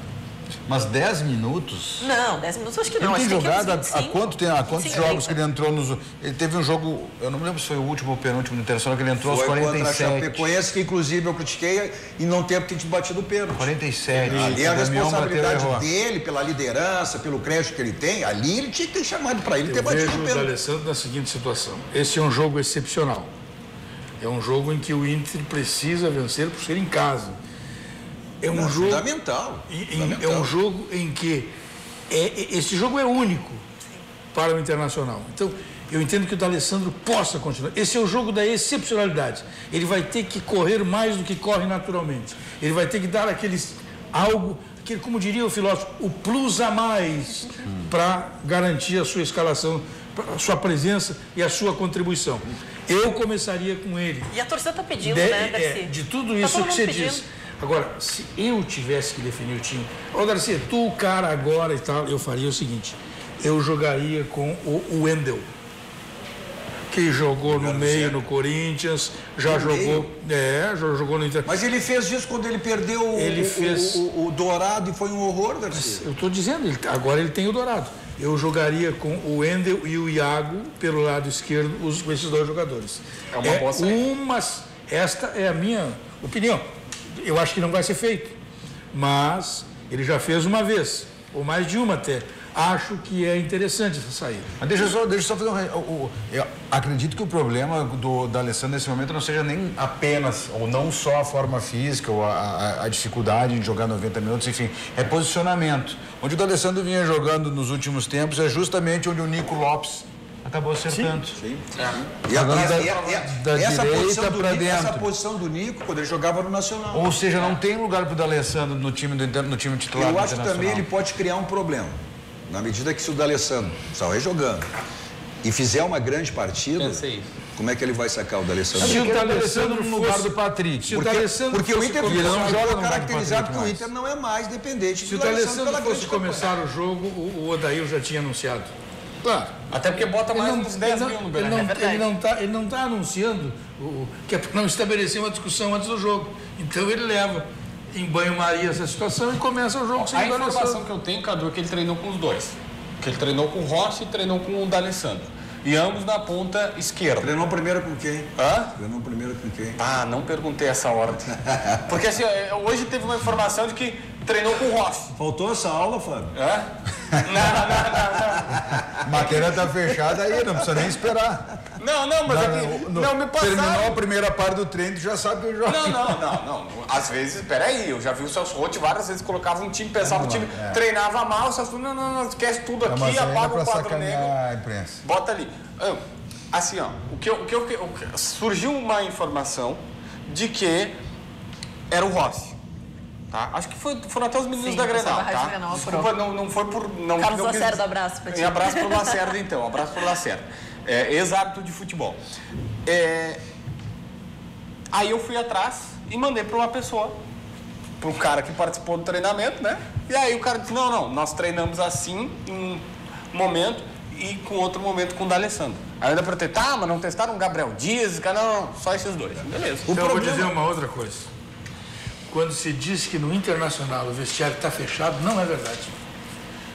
[SPEAKER 9] Mas 10 minutos?
[SPEAKER 4] Não, 10 minutos acho que não.
[SPEAKER 9] Ele tem jogado
[SPEAKER 4] há
[SPEAKER 9] quantos jogos que ele entrou nos... Ele teve um jogo, eu não me lembro se foi o último ou penúltimo do Internacional, que ele entrou aos 47.
[SPEAKER 1] Foi contra a Chapecoense, que inclusive eu critiquei e não ter batido o pênalti.
[SPEAKER 9] 47.
[SPEAKER 1] Ali a responsabilidade dele, pela liderança, pelo crédito que ele tem, ali ele tinha que ter chamado para ele ter batido o pênalti.
[SPEAKER 2] Eu vejo o D'Alessandro na seguinte situação. Esse é um jogo excepcional. É um jogo em que o Inter precisa vencer por ser em casa. É um jogo
[SPEAKER 1] fundamental.
[SPEAKER 2] É um jogo em que esse jogo é único para o Internacional. Então, eu entendo que o D'Alessandro possa continuar. Esse é o jogo da excepcionalidade. Ele vai ter que correr mais do que corre naturalmente. Ele vai ter que dar como diria o filósofo, o plus a mais para garantir a sua escalação, a sua presença e a sua contribuição. Eu começaria com ele.
[SPEAKER 4] E a torcida está pedindo, né, Darcy?
[SPEAKER 2] De tudo isso que você disse. Agora, se eu tivesse que definir o time... Darcy, tu o cara agora e tal, eu faria o seguinte. Eu jogaria com o Wendel, que jogou no meio no Corinthians, já jogou no Inter.
[SPEAKER 1] Mas ele fez isso quando ele perdeu o Dourado e foi um horror, Darcy.
[SPEAKER 2] Eu estou dizendo, agora ele tem o Dourado. Eu jogaria com o Wendel e o Iago pelo lado esquerdo, com esses dois jogadores.
[SPEAKER 3] É uma boa saída.
[SPEAKER 2] Esta é a minha opinião. Eu acho que não vai ser feito, mas ele já fez uma vez, ou mais de uma até. Acho que é interessante essa saída.
[SPEAKER 9] Mas deixa eu só fazer eu acredito que o problema do D'Alessandro nesse momento não seja nem apenas, ou não só a forma física, ou a dificuldade de jogar 90 minutos, enfim, é posicionamento. Onde o D'Alessandro vinha jogando nos últimos tempos é justamente onde o Nico Lopes acabou acertando.
[SPEAKER 1] Sim.
[SPEAKER 9] E agora da direita para dentro.
[SPEAKER 1] Essa posição do Nico, quando ele jogava no Nacional.
[SPEAKER 9] Ou seja, não tem lugar para o D'Alessandro no time titular.
[SPEAKER 1] Eu acho que também ele pode criar um problema. Na medida que se o D'Alessandro sair jogando e fizer uma grande partida, como é que ele vai sacar o D'Alessandro?
[SPEAKER 2] Se o D'Alessandro no lugar do Patrick.
[SPEAKER 1] Porque o Inter não joga caracterizado que o Inter não é mais dependente
[SPEAKER 2] do D'Alessandro. Se o D'Alessandro fosse começar o jogo, o Odair já tinha anunciado.
[SPEAKER 3] Claro. Até porque bota mais uns 10 mil no Beira-Rio.
[SPEAKER 2] Ele não está anunciando que é para não estabelecer uma discussão antes do jogo. Então ele leva em banho-maria essa situação e começa o jogo sem
[SPEAKER 3] a informação que eu tenho, Cadu, é que ele treinou com os dois. Que ele treinou com o Rossi e treinou com o D'Alessandro. E ambos na ponta esquerda.
[SPEAKER 1] Treinou primeiro com quem? Treinou primeiro com quem?
[SPEAKER 3] Não perguntei essa ordem. Porque assim, hoje teve uma informação de que treinou com o Rossi.
[SPEAKER 1] Faltou essa aula, Fábio?
[SPEAKER 3] Não.
[SPEAKER 9] A matéria tá fechada aí, não precisa nem esperar.
[SPEAKER 3] Não, me passaram.
[SPEAKER 9] Terminou a primeira parte do treino, já sabe que eu jogo.
[SPEAKER 3] Não. Às vezes, peraí, eu já vi o Celso Roth várias vezes colocava um time, pensava o time, treinava mal, o Celso não, esquece tudo aqui, apaga o quadro negro.
[SPEAKER 9] A imprensa.
[SPEAKER 3] Bota ali. Assim, surgiu uma informação de que era o Rossi. tá? Acho que foram até os meninos
[SPEAKER 4] Sim,
[SPEAKER 3] da Grenal,
[SPEAKER 4] da
[SPEAKER 3] tá?
[SPEAKER 4] Grenal,
[SPEAKER 3] Desculpa, não foi por... Não,
[SPEAKER 4] Carlos
[SPEAKER 3] não
[SPEAKER 4] Lacerda, abraço pra ti.
[SPEAKER 3] Abraço pro Lacerda, então. Abraço pro Lacerda. Ex-árbitro de futebol. Aí eu fui atrás e mandei para uma pessoa, para um cara que participou do treinamento, né? E aí o cara disse, não, nós treinamos assim em um momento e com outro momento com o D'Alessandro. Aí eu ainda perguntei, tá, mas não testaram o Gabriel Dias? Não, só esses dois. Beleza.
[SPEAKER 2] Então eu vou dizer uma outra coisa. Quando se diz que no Internacional o vestiário está fechado, não é verdade.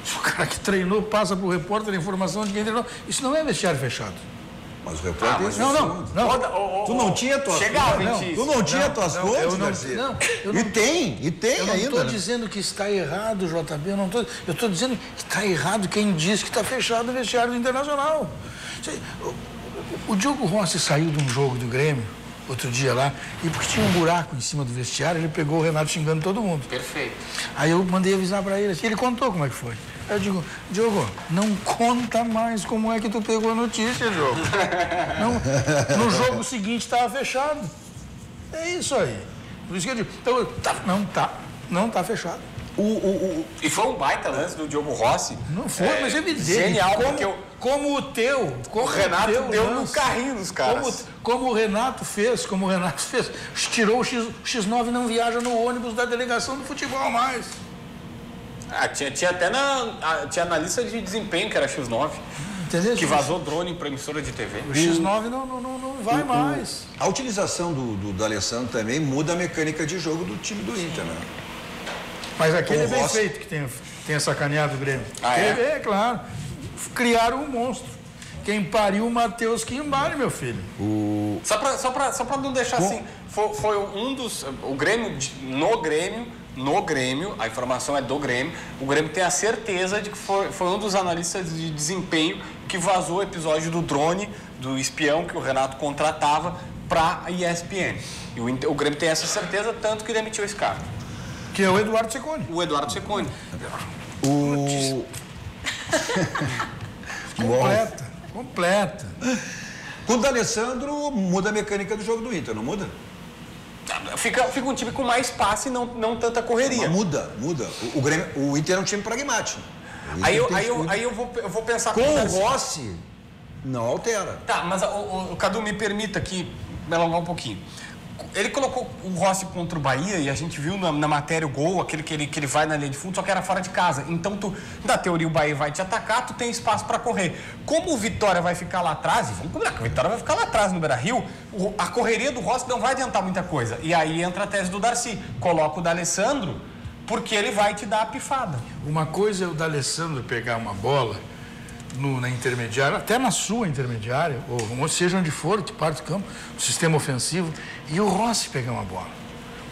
[SPEAKER 2] Se o cara que treinou passa para o repórter a informação de quem treinou, isso não é vestiário fechado.
[SPEAKER 1] Mas o repórter...
[SPEAKER 2] Não.
[SPEAKER 1] Tu não tinha tuas
[SPEAKER 3] fontes?
[SPEAKER 1] Tu não tinha tuas fontes, Garcia? E tem
[SPEAKER 2] eu não
[SPEAKER 1] ainda.
[SPEAKER 2] estou dizendo que está errado, JB, eu estou dizendo que está errado quem diz que está fechado o vestiário do Internacional. O Diogo Rossi saiu de um jogo do Grêmio, outro dia lá, e porque tinha um buraco em cima do vestiário, ele pegou o Renato xingando todo mundo.
[SPEAKER 3] Perfeito.
[SPEAKER 2] Aí eu mandei avisar para ele, assim, ele contou como é que foi. Aí eu digo, Diogo, não conta mais como é que tu pegou a notícia, Diogo. No jogo seguinte estava fechado. É isso aí. Por isso que eu digo, não tá fechado.
[SPEAKER 3] E foi um baita lance do Diogo Rossi.
[SPEAKER 2] Não foi, mas é evidente.
[SPEAKER 3] Genial,
[SPEAKER 2] como o
[SPEAKER 3] Renato deu no carrinho dos caras.
[SPEAKER 2] Como o Renato fez, tirou o X9 não viaja no ônibus da delegação do futebol mais.
[SPEAKER 3] Tinha até tinha na lista de desempenho que era X9.
[SPEAKER 2] Entendeu?
[SPEAKER 3] Que vazou drone para emissora de TV.
[SPEAKER 2] O X9 não vai mais.
[SPEAKER 1] A utilização do D'Alessandro também muda a mecânica de jogo do time do Inter, né?
[SPEAKER 2] Mas aquele é bem feito que tem sacaneado o Grêmio. É claro. Criaram um monstro. Quem pariu o Matheus Quimbari, meu filho.
[SPEAKER 3] Só pra não deixar assim, foi um dos... O Grêmio, no Grêmio, a informação é do Grêmio, o Grêmio tem a certeza de que foi um dos analistas de desempenho que vazou o episódio do drone, do espião que o Renato contratava para a ESPN. E o Grêmio tem essa certeza, tanto que ele emitiu esse cara.
[SPEAKER 2] Que é o Eduardo Secone.
[SPEAKER 3] O Eduardo Secone.
[SPEAKER 2] Completa.
[SPEAKER 1] Com o D'Alessandro, muda a mecânica do jogo do Inter, não muda?
[SPEAKER 3] Fica um time com mais passe e não tanta correria.
[SPEAKER 1] Muda. O Inter é um time pragmático.
[SPEAKER 3] Aí eu vou pensar...
[SPEAKER 1] Com o Rossi, não altera.
[SPEAKER 3] Tá, mas o Cadu, me permita aqui me alongar um pouquinho. Ele colocou o Rossi contra o Bahia e a gente viu na matéria o gol, aquele que ele vai na linha de fundo, só que era fora de casa. Então, na teoria, o Bahia vai te atacar, tu tem espaço para correr. Como o Vitória vai ficar lá atrás, e vamos combinar que o Vitória vai ficar lá atrás no Beira-Rio, a correria do Rossi não vai adiantar muita coisa. E aí entra a tese do Darcy. Coloca o D'Alessandro, porque ele vai te dar a pifada.
[SPEAKER 2] Uma coisa é o D'Alessandro pegar uma bola na intermediária, até na sua intermediária, ou seja onde for, que parte do campo, o sistema ofensivo, e o Rossi pegar uma bola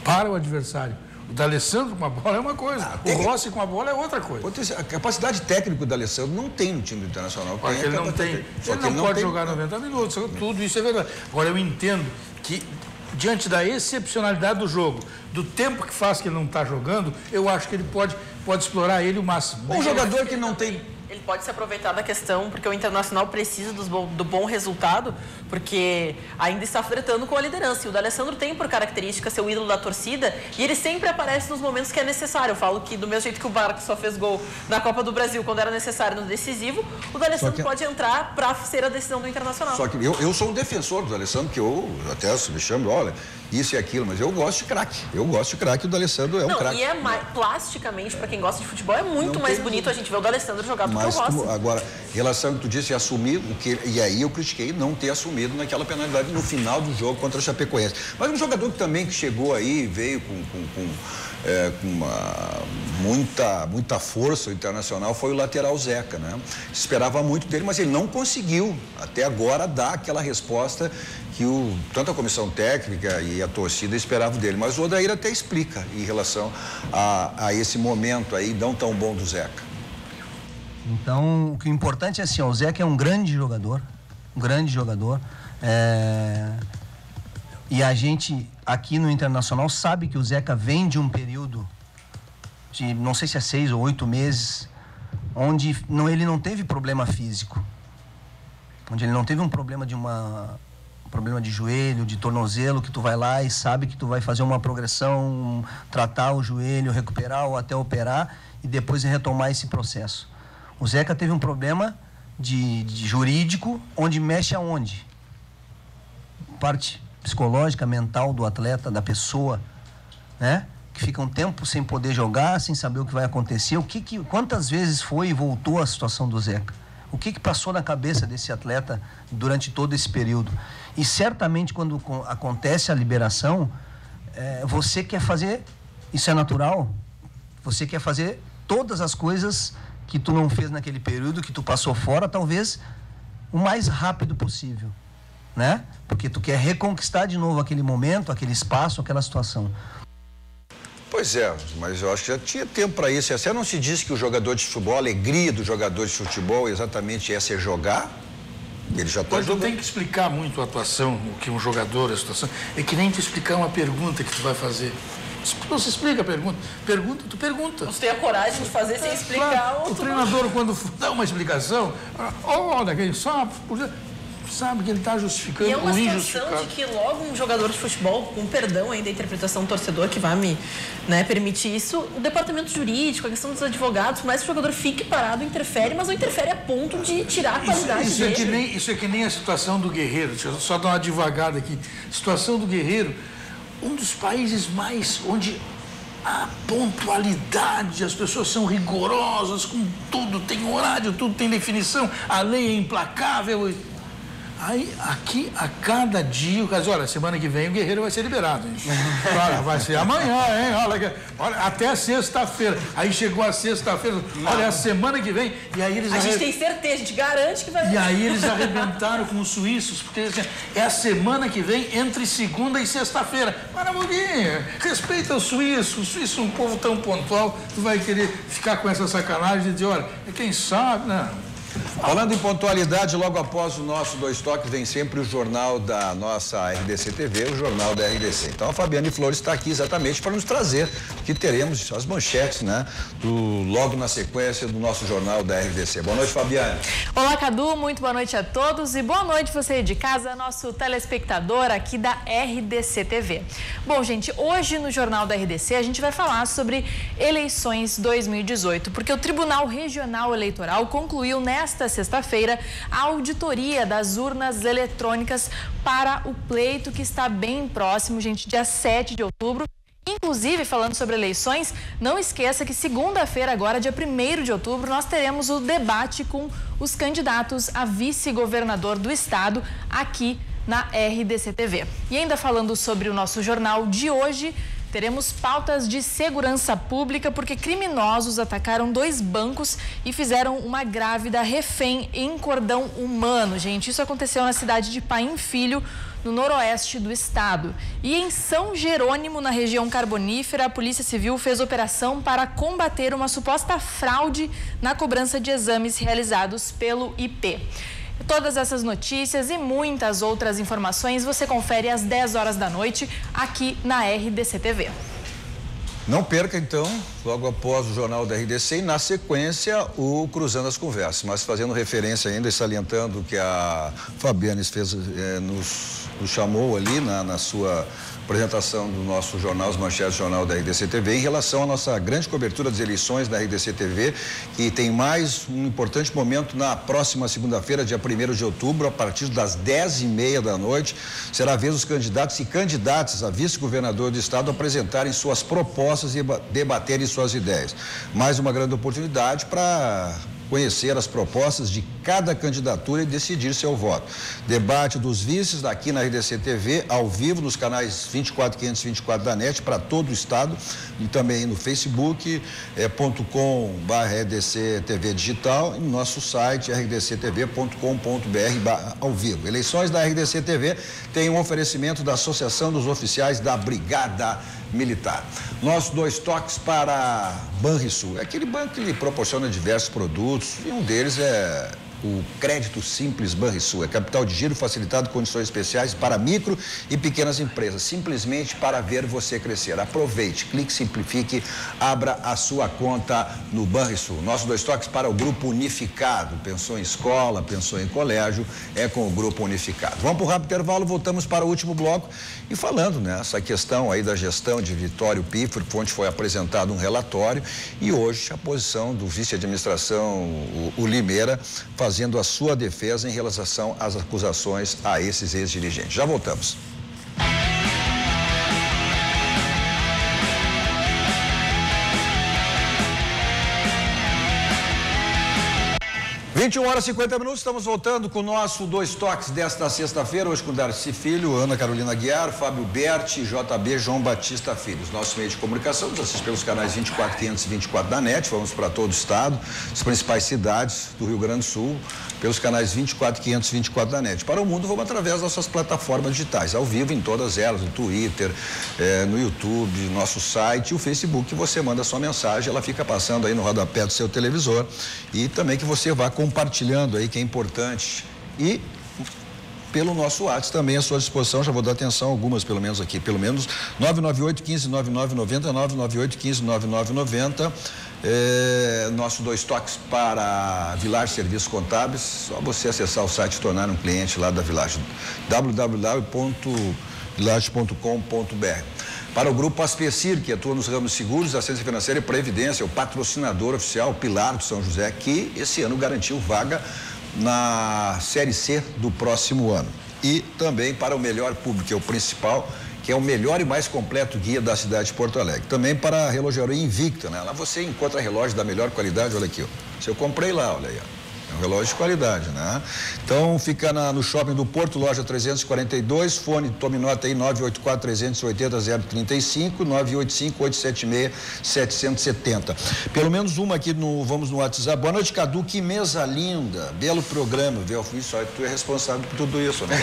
[SPEAKER 2] para o adversário. O D'Alessandro com uma bola é uma coisa, o Rossi com a bola é outra coisa.
[SPEAKER 1] A capacidade técnica do D'Alessandro não tem no time do Internacional.
[SPEAKER 2] Porque ele não tem. Ele não pode jogar 90 minutos, tudo isso é verdade. Agora, eu entendo que, diante da excepcionalidade do jogo, do tempo que faz que ele não está jogando, eu acho que ele pode explorar ele o máximo.
[SPEAKER 1] Um jogador que não tem...
[SPEAKER 4] Ele pode se aproveitar da questão, porque o Internacional precisa do bom resultado, porque ainda está flertando com a liderança. E o D'Alessandro tem por característica ser o ídolo da torcida, e ele sempre aparece nos momentos que é necessário. Eu falo que do mesmo jeito que o Barco só fez gol na Copa do Brasil quando era necessário no decisivo, o D'Alessandro pode entrar para ser a decisão do Internacional.
[SPEAKER 1] Só que eu sou um defensor do D'Alessandro, que eu até me chamo, olha, isso e aquilo, mas eu gosto de craque. O D'Alessandro é um craque.
[SPEAKER 4] E plasticamente, para quem gosta de futebol, é muito mais bonito a gente ver o D'Alessandro jogar do que o Rossi.
[SPEAKER 1] Agora, em relação ao que tu disse, assumir e aí eu critiquei não ter assumido naquela penalidade no final do jogo contra o Chapecoense. Mas um jogador que chegou aí, veio com muita força o Internacional, foi o lateral Zeca, né? Se esperava muito dele, mas ele não conseguiu até agora dar aquela resposta que tanto a comissão técnica e a torcida esperavam dele. Mas o Odair até explica em relação a esse momento aí não tão bom do Zeca.
[SPEAKER 10] Então, o que é importante é assim, o Zeca é um grande jogador, e a gente aqui no Internacional sabe que o Zeca vem de um período de, não sei se é 6 ou 8 meses, onde ele não teve problema físico, onde ele não teve um problema de uma problema de joelho, de tornozelo, que tu vai lá e sabe que tu vai fazer uma progressão, tratar o joelho, recuperar ou até operar e depois retomar esse processo. O Zeca teve um problema de jurídico, onde mexe aonde? Parte psicológica, mental do atleta, da pessoa, né? Que fica um tempo sem poder jogar, sem saber o que vai acontecer. Quantas vezes foi e voltou a situação do Zeca? O que passou na cabeça desse atleta durante todo esse período? E certamente quando acontece a liberação, você quer fazer, isso é natural, você quer fazer todas as coisas que tu não fez naquele período, que tu passou fora, talvez o mais rápido possível, né? Porque tu quer reconquistar de novo aquele momento, aquele espaço, aquela situação.
[SPEAKER 1] Pois é, mas eu acho que já tinha tempo para isso. Até não se diz que o jogador de futebol, a alegria do jogador de futebol exatamente é ser jogar? Ele já está jogando.
[SPEAKER 2] Tu tem que explicar muito a atuação, o que um jogador, a situação. É que nem te explicar uma pergunta que tu vai fazer. Você explica a pergunta. Tu pergunta.
[SPEAKER 4] Você tem a coragem de fazer sem explicar.
[SPEAKER 2] Claro, o treinador, quando dá uma explicação, olha, quem sabe que ele está justificando o injustificado.
[SPEAKER 4] E é uma situação de que logo um jogador de futebol, com perdão aí da interpretação do torcedor que vai me permitir isso, o departamento jurídico, a questão dos advogados, por mais que o jogador fique parado, interfere, mas não interfere a ponto de tirar a qualidade dele.
[SPEAKER 2] Isso é que nem a situação do Guerreiro. Deixa eu só dar uma devagada aqui. Situação do Guerreiro, um dos países mais onde a pontualidade, as pessoas são rigorosas com tudo, tem horário, tudo tem definição, a lei é implacável. Aí, aqui, a cada dia, o caso, olha, semana que vem o Guerreiro vai ser liberado, hein? Olha, vai ser amanhã, hein? Olha, até sexta-feira. Aí chegou a sexta-feira, olha, a semana que vem, e aí eles...
[SPEAKER 4] A gente tem certeza, a gente garante que vai...
[SPEAKER 2] E aí eles arrebentaram com os suíços, porque assim, é a semana que vem, entre segunda e sexta-feira. Maravilhinha, respeita os suíços é um povo tão pontual, tu vai querer ficar com essa sacanagem e dizer, olha, quem sabe, né?
[SPEAKER 1] Falando em pontualidade, logo após o nosso Dois Toques, vem sempre o jornal da nossa RDC TV, o jornal da RDC. Então a Fabiane Flores está aqui exatamente para nos trazer que teremos as manchetes, né? Logo na sequência do nosso jornal da RDC. Boa noite, Fabiane.
[SPEAKER 11] Olá, Cadu, muito boa noite a todos e boa noite você de casa, nosso telespectador aqui da RDC TV. Bom, gente, hoje no jornal da RDC a gente vai falar sobre eleições 2018, porque o Tribunal Regional Eleitoral concluiu nesta sexta-feira a auditoria das urnas eletrônicas para o pleito que está bem próximo, gente, dia 7 de outubro. Inclusive, falando sobre eleições, não esqueça que segunda-feira, agora, dia 1º de outubro, nós teremos o debate com os candidatos a vice-governador do estado aqui na RDC TV. E ainda falando sobre o nosso jornal de hoje, teremos pautas de segurança pública porque criminosos atacaram 2 bancos e fizeram uma grávida refém em cordão humano, gente. Isso aconteceu na cidade de Paim Filho, no noroeste do estado. E em São Jerônimo, na região carbonífera, a Polícia Civil fez operação para combater uma suposta fraude na cobrança de exames realizados pelo IP. Todas essas notícias e muitas outras informações você confere às 10 horas da noite aqui na RDC TV.
[SPEAKER 1] Não perca, então, logo após o jornal da RDC e, na sequência, o Cruzando as Conversas. Mas fazendo referência ainda e salientando que a Fabiane fez, nos chamou ali na sua apresentação do nosso jornal, os manchetes do jornal da RDC TV, em relação à nossa grande cobertura das eleições da RDC TV, que tem mais um importante momento na próxima segunda-feira, dia 1º de outubro, a partir das 10h30 da noite. Será a vez dos candidatos e candidatas a vice-governador do estado apresentarem suas propostas e debaterem suas ideias. Mais uma grande oportunidade para conhecer as propostas de cada candidatura e decidir seu voto. Debate dos vices aqui na RDC TV, ao vivo, nos canais 24 e 524 da NET, para todo o estado, e também no Facebook, .com/RDC TV Digital, e no nosso site, rdctv.com.br ao vivo. Eleições da RDC TV tem um oferecimento da Associação dos Oficiais da Brigada Militar. Nossos Dois Toques para Banrisul. É aquele banco que lhe proporciona diversos produtos e um deles é o Crédito Simples Banrisul. É capital de giro facilitado, condições especiais para micro e pequenas empresas, simplesmente para ver você crescer. Aproveite, clique, simplifique, abra a sua conta no Banrisul. Nossos 2 toques para o Grupo Unificado. Pensou em escola, pensou em colégio, é com o Grupo Unificado. Vamos para o rápido intervalo, voltamos para o último bloco e falando, né, essa questão aí da gestão de Vitório Pífero, onde foi apresentado um relatório e hoje a posição do vice-administração, o Limeira, fazendo a sua defesa em relação às acusações a esses ex-dirigentes. Já voltamos. 21h50, estamos voltando com o nosso 2 toques desta sexta-feira, hoje com Darcy Filho, Ana Carolina Guiar, Fábio Berti, JB, João Batista Filho. Os nossos meios de comunicação, nos assistem pelos canais 24, 524 da NET, vamos para todo o estado, as principais cidades do Rio Grande do Sul, pelos canais 24, 524 da NET. Para o mundo, vamos através das nossas plataformas digitais, ao vivo em todas elas, no Twitter, no YouTube, nosso site e o Facebook, que você manda a sua mensagem, ela fica passando aí no rodapé do seu televisor e também que você vá compartilhando aí, que é importante. E pelo nosso WhatsApp também à sua disposição, já vou dar atenção algumas pelo menos aqui, pelo menos 998 15 9990, 998 15 9990. Nosso 2 toques para Village Serviços Contábeis, só você acessar o site e tornar um cliente lá da Village, www.village.com.br. Para o Grupo Aspecir, que atua nos ramos seguros, assistência financeira e previdência, o patrocinador oficial Pilar do São José, que esse ano garantiu vaga na Série C do próximo ano. E também para o Melhor Público, que é o principal, que é o melhor e mais completo guia da cidade de Porto Alegre. Também para a relojaria Invicta, né? Lá você encontra relógio da melhor qualidade, olha aqui, ó. Se eu comprei lá, olha aí, ó. É um relógio de qualidade, né? Então, fica no Shopping do Porto, loja 342, fone, tome nota aí, 984-380-035, 985-876-770. Pelo menos uma aqui, vamos no WhatsApp. Boa noite, Cadu, que mesa linda, belo programa, viu? Só tu é responsável por tudo isso, né?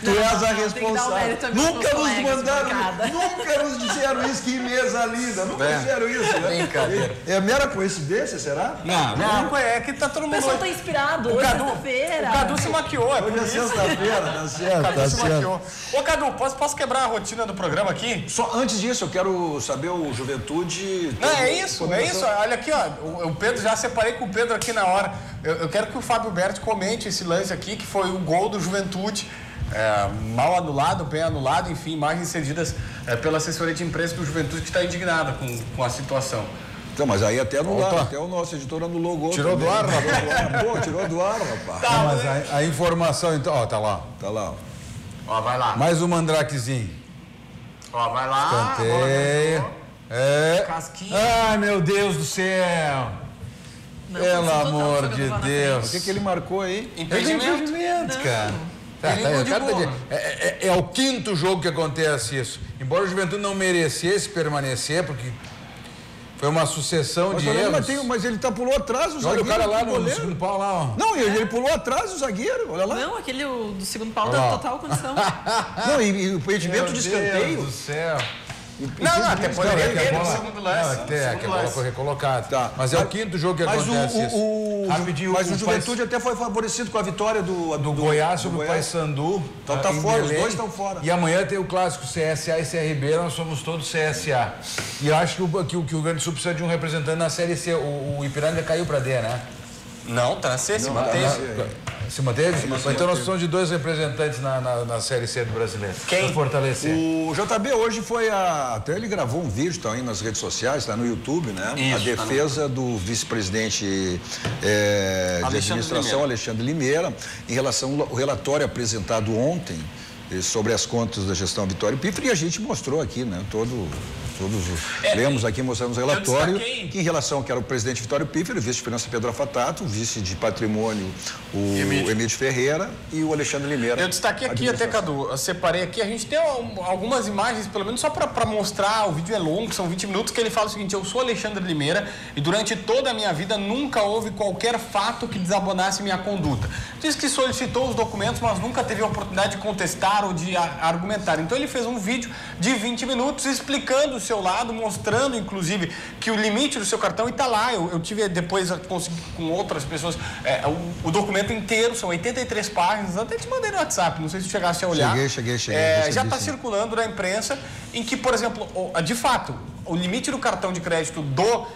[SPEAKER 1] Tu és a responsável. Nunca nos mandaram, nunca nos disseram isso, que mesa linda, nunca disseram isso, né? Brincadeira. É mera coincidência, será?
[SPEAKER 3] Não, é que tá todo mundo.
[SPEAKER 4] O pessoal tá inspirado, hoje é sexta-feira.
[SPEAKER 3] O Cadu se maquiou, é por
[SPEAKER 1] isso. Hoje é sexta-feira, tá certo.
[SPEAKER 3] O Cadu se maquiou. Ô, Cadu, posso quebrar a rotina do programa aqui?
[SPEAKER 1] Só antes disso, eu quero saber o Juventude.
[SPEAKER 3] Não, é isso. Olha aqui, ó. O Pedro, já separei com o Pedro aqui na hora. Eu quero que o Fábio Berti comente esse lance aqui, que foi o gol do Juventude. Mal anulado, bem anulado, enfim, imagens cedidas pela assessoria de imprensa do Juventude, que está indignada com a situação.
[SPEAKER 1] Então, mas aí até anularam, até o nosso editor anulou o gol.
[SPEAKER 9] Tirou
[SPEAKER 1] também.
[SPEAKER 9] Do ar, rapaz.
[SPEAKER 1] Pô, tirou do ar, rapaz.
[SPEAKER 9] Tá, mas a informação, então, ó, tá lá.
[SPEAKER 1] Tá lá.
[SPEAKER 3] Ó, vai lá.
[SPEAKER 9] Mais um mandrakezinho.
[SPEAKER 3] Ó, vai lá.
[SPEAKER 9] Escanteio.
[SPEAKER 3] Casquinha.
[SPEAKER 9] Ai, meu Deus do céu.
[SPEAKER 4] Não,
[SPEAKER 9] pelo amor de Deus.
[SPEAKER 1] O que ele marcou aí?
[SPEAKER 3] Impedimento,
[SPEAKER 9] cara. É o quinto jogo que acontece isso. Embora o Juventude não merecesse permanecer, porque foi uma sucessão de erros.
[SPEAKER 1] Mas ele pulou atrás do zagueiro.
[SPEAKER 9] Olha o cara lá no segundo pau lá, ó.
[SPEAKER 1] Não, ele pulou atrás do zagueiro, olha lá.
[SPEAKER 4] Não, aquele do segundo pau dá total condição.
[SPEAKER 1] Não, e o impedimento de escanteio.
[SPEAKER 9] Meu Deus do céu.
[SPEAKER 3] Não, até poderia ter no segundo lance.
[SPEAKER 9] Que a bola foi recolocada. Tá. Mas é o quinto jogo que acontece isso.
[SPEAKER 1] Rapidinho, mas o Juventude até foi favorecido com a vitória do
[SPEAKER 9] Goiás sobre o Paysandu.
[SPEAKER 1] Então tá fora, os dois estão fora.
[SPEAKER 9] E amanhã tem o clássico CSA e CRB, nós somos todos CSA. E eu acho que o Rio Grande do Sul precisa de um representante na Série C. O Ipiranga caiu pra D, né?
[SPEAKER 3] Não, tá na C, se manteve.
[SPEAKER 9] Se manteve? Então nós precisamos de 2 representantes na Série C do Brasileiro.
[SPEAKER 3] Quem?
[SPEAKER 9] Pra fortalecer.
[SPEAKER 1] O JB hoje foi até ele gravou um vídeo, tá aí nas redes sociais, tá no YouTube, né?
[SPEAKER 3] Isso,
[SPEAKER 1] a defesa do vice-presidente de administração, Alexandre Limeira, em relação ao relatório apresentado ontem sobre as contas da gestão Vitório Pífero, e a gente mostrou aqui, né? Lemos aqui, mostramos o relatório, que em relação que era o presidente Vitório Pífero, o vice de finanças Pedro Afatato, o vice de patrimônio o Emílio Ferreira e o Alexandre Limeira.
[SPEAKER 3] Eu destaquei aqui até, Cadu, eu separei aqui, a gente tem algumas imagens, pelo menos só para mostrar, o vídeo é longo, são 20 minutos, que ele fala o seguinte: eu sou Alexandre Limeira e durante toda a minha vida nunca houve qualquer fato que desabonasse minha conduta. Diz que solicitou os documentos, mas nunca teve a oportunidade de contestar, ou de argumentar. Então ele fez um vídeo de 20 minutos explicando o seu lado, mostrando inclusive que o limite do seu cartão está lá. Eu tive depois com outras pessoas o documento inteiro, são 83 páginas, até te mandei no WhatsApp, não sei se tu chegasse a olhar.
[SPEAKER 1] Cheguei.
[SPEAKER 3] Já está circulando na imprensa em que, por exemplo, de fato, o limite do cartão de crédito do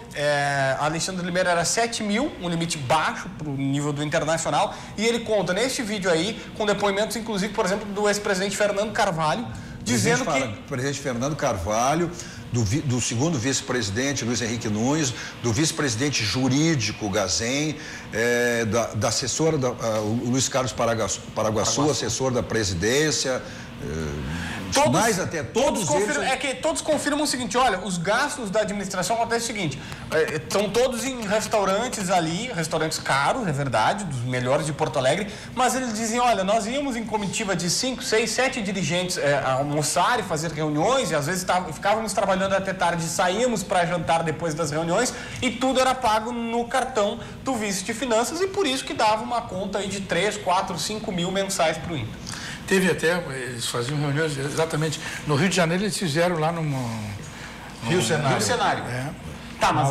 [SPEAKER 3] Alexandre Limeira era 7 mil, um limite baixo para o nível do internacional, e ele conta neste vídeo aí, com depoimentos, inclusive, por exemplo, do ex-presidente Fernando Carvalho, dizendo que...
[SPEAKER 1] O presidente Fernando Carvalho, do segundo vice-presidente Luiz Henrique Nunes, do vice-presidente jurídico Gazem, da assessora, o Luiz Carlos Paraguaçu, assessor da presidência...
[SPEAKER 3] Todos confirmam o seguinte: olha, os gastos da administração acontecem o seguinte, estão todos em restaurantes ali, restaurantes caros, é verdade, dos melhores de Porto Alegre, mas eles dizem, olha, nós íamos em comitiva de 5, 6, 7 dirigentes almoçar e fazer reuniões, e às vezes ficávamos trabalhando até tarde, saíamos para jantar depois das reuniões, e tudo era pago no cartão do vice de finanças, e por isso que dava uma conta aí de 3, 4, 5 mil mensais para o Inter.
[SPEAKER 2] Teve até, eles faziam reuniões exatamente, no Rio de Janeiro eles fizeram lá no
[SPEAKER 3] Rio Cenário. Tá, mas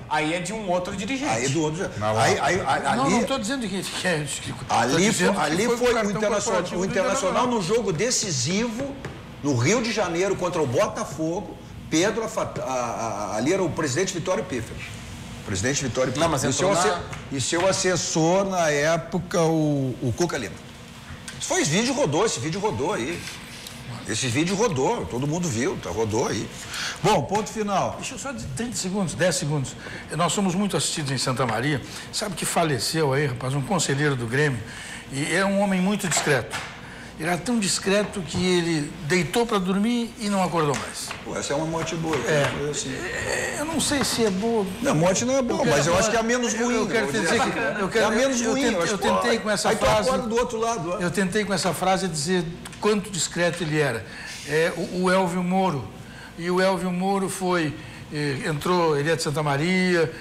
[SPEAKER 3] aí é de um outro dirigente.
[SPEAKER 1] Aí é do outro.
[SPEAKER 2] Não estou dizendo que é.
[SPEAKER 1] Ali foi o Internacional no jogo decisivo, no Rio de Janeiro contra o Botafogo. Pedro, ali era o presidente Vitório Piffer.
[SPEAKER 3] Não, mas
[SPEAKER 1] e seu assessor na época, o Cuca Lima. Esse vídeo rodou aí. Esse vídeo rodou, todo mundo viu, rodou aí. Bom, ponto final.
[SPEAKER 2] Deixa eu só 30 segundos, 10 segundos. Nós somos muito assistidos em Santa Maria. Sabe que faleceu aí, rapaz, um conselheiro do Grêmio. E é um homem muito discreto. Ele era tão discreto que ele deitou para dormir e não acordou mais.
[SPEAKER 1] Pô, essa é uma morte boa.
[SPEAKER 2] Eu não sei se é boa.
[SPEAKER 1] Não, a morte não é boa, mas eu acho que é a menos ruim.
[SPEAKER 2] Eu quero dizer que...
[SPEAKER 1] É a menos ruim.
[SPEAKER 2] Eu tentei com essa frase...
[SPEAKER 1] Aí tu do outro lado.
[SPEAKER 2] Eu tentei com essa frase dizer quanto discreto ele era. O Elvio Moro. E o Elvio Moro entrou, ele é de Santa Maria,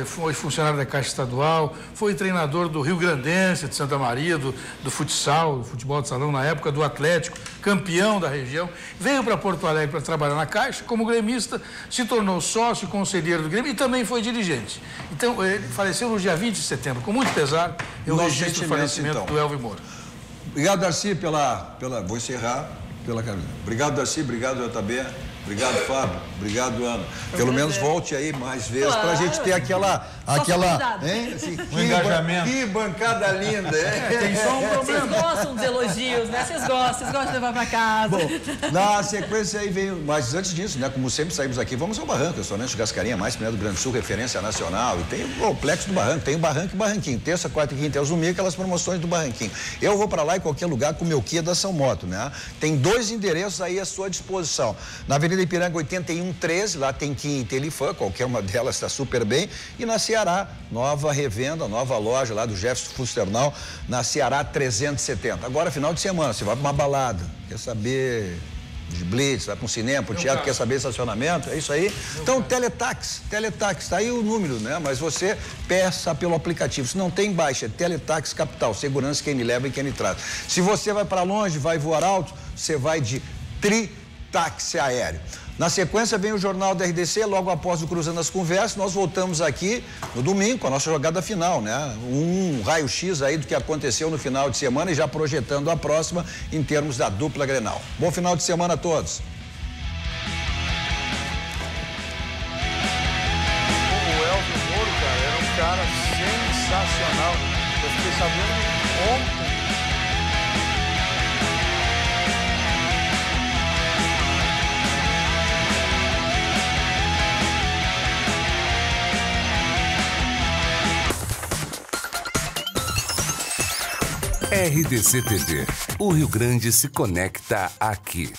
[SPEAKER 2] foi funcionário da Caixa Estadual, foi treinador do Rio Grandense de Santa Maria, do futsal, do futebol de salão na época, do Atlético, campeão da região, veio para Porto Alegre para trabalhar na Caixa, como gremista, se tornou sócio e conselheiro do Grêmio e também foi dirigente. Então, ele faleceu no dia 20 de setembro, com muito pesar, eu registro o falecimento do Elvio Moro.
[SPEAKER 1] Obrigado, Darcy, vou encerrar pela caminho. Obrigado, Darcy, obrigado, JB. Obrigado, Fábio. Obrigado, Ana. Pelo menos volte aí mais vezes para a gente ter aquela hein? Assim,
[SPEAKER 9] engajamento.
[SPEAKER 1] Que bancada linda,
[SPEAKER 4] Tem só um problema. Vocês gostam dos elogios, né? Vocês gostam de levar para casa.
[SPEAKER 1] Bom, na sequência aí veio, mas antes disso, né? Como sempre saímos aqui, vamos ao Barranco, restaurante Gascarinha, mais primeiro do Grande Sul, referência nacional. E tem o complexo do Barranco, tem o Barranco e o Barranquinho. Terça, quarta e quinta é os domingos, aquelas promoções do Barranquinho. Eu vou para lá em qualquer lugar com o meu Kia da São Moto, né? Tem 2 endereços aí à sua disposição. Na Avenida Ipiranga 8113, lá tem Kia e Telefã, qualquer uma delas está super bem. E na Ceará, nova revenda, nova loja lá do Jefferson Fusternal, na Ceará 370. Agora, final de semana, você vai para uma balada, quer saber de blitz, vai para um cinema, para o teatro, quer saber de estacionamento, é isso aí. Então, Teletax, tá aí o número, né? Mas você peça pelo aplicativo. Se não tem, baixa, Teletax Capital, segurança quem me leva e quem me traz. Se você vai para longe, vai voar alto, você vai de Tritáxi Aéreo. Na sequência vem o Jornal da RDC, logo após o Cruzando as Conversas, nós voltamos aqui no domingo com a nossa jogada final, né? Um raio-x aí do que aconteceu no final de semana e já projetando a próxima em termos da dupla Grenal. Bom final de semana a todos.
[SPEAKER 2] O Elvio Moro, cara, era um cara sensacional. Eu fiquei sabendo ontem.
[SPEAKER 12] RDC TV. O Rio Grande se conecta aqui.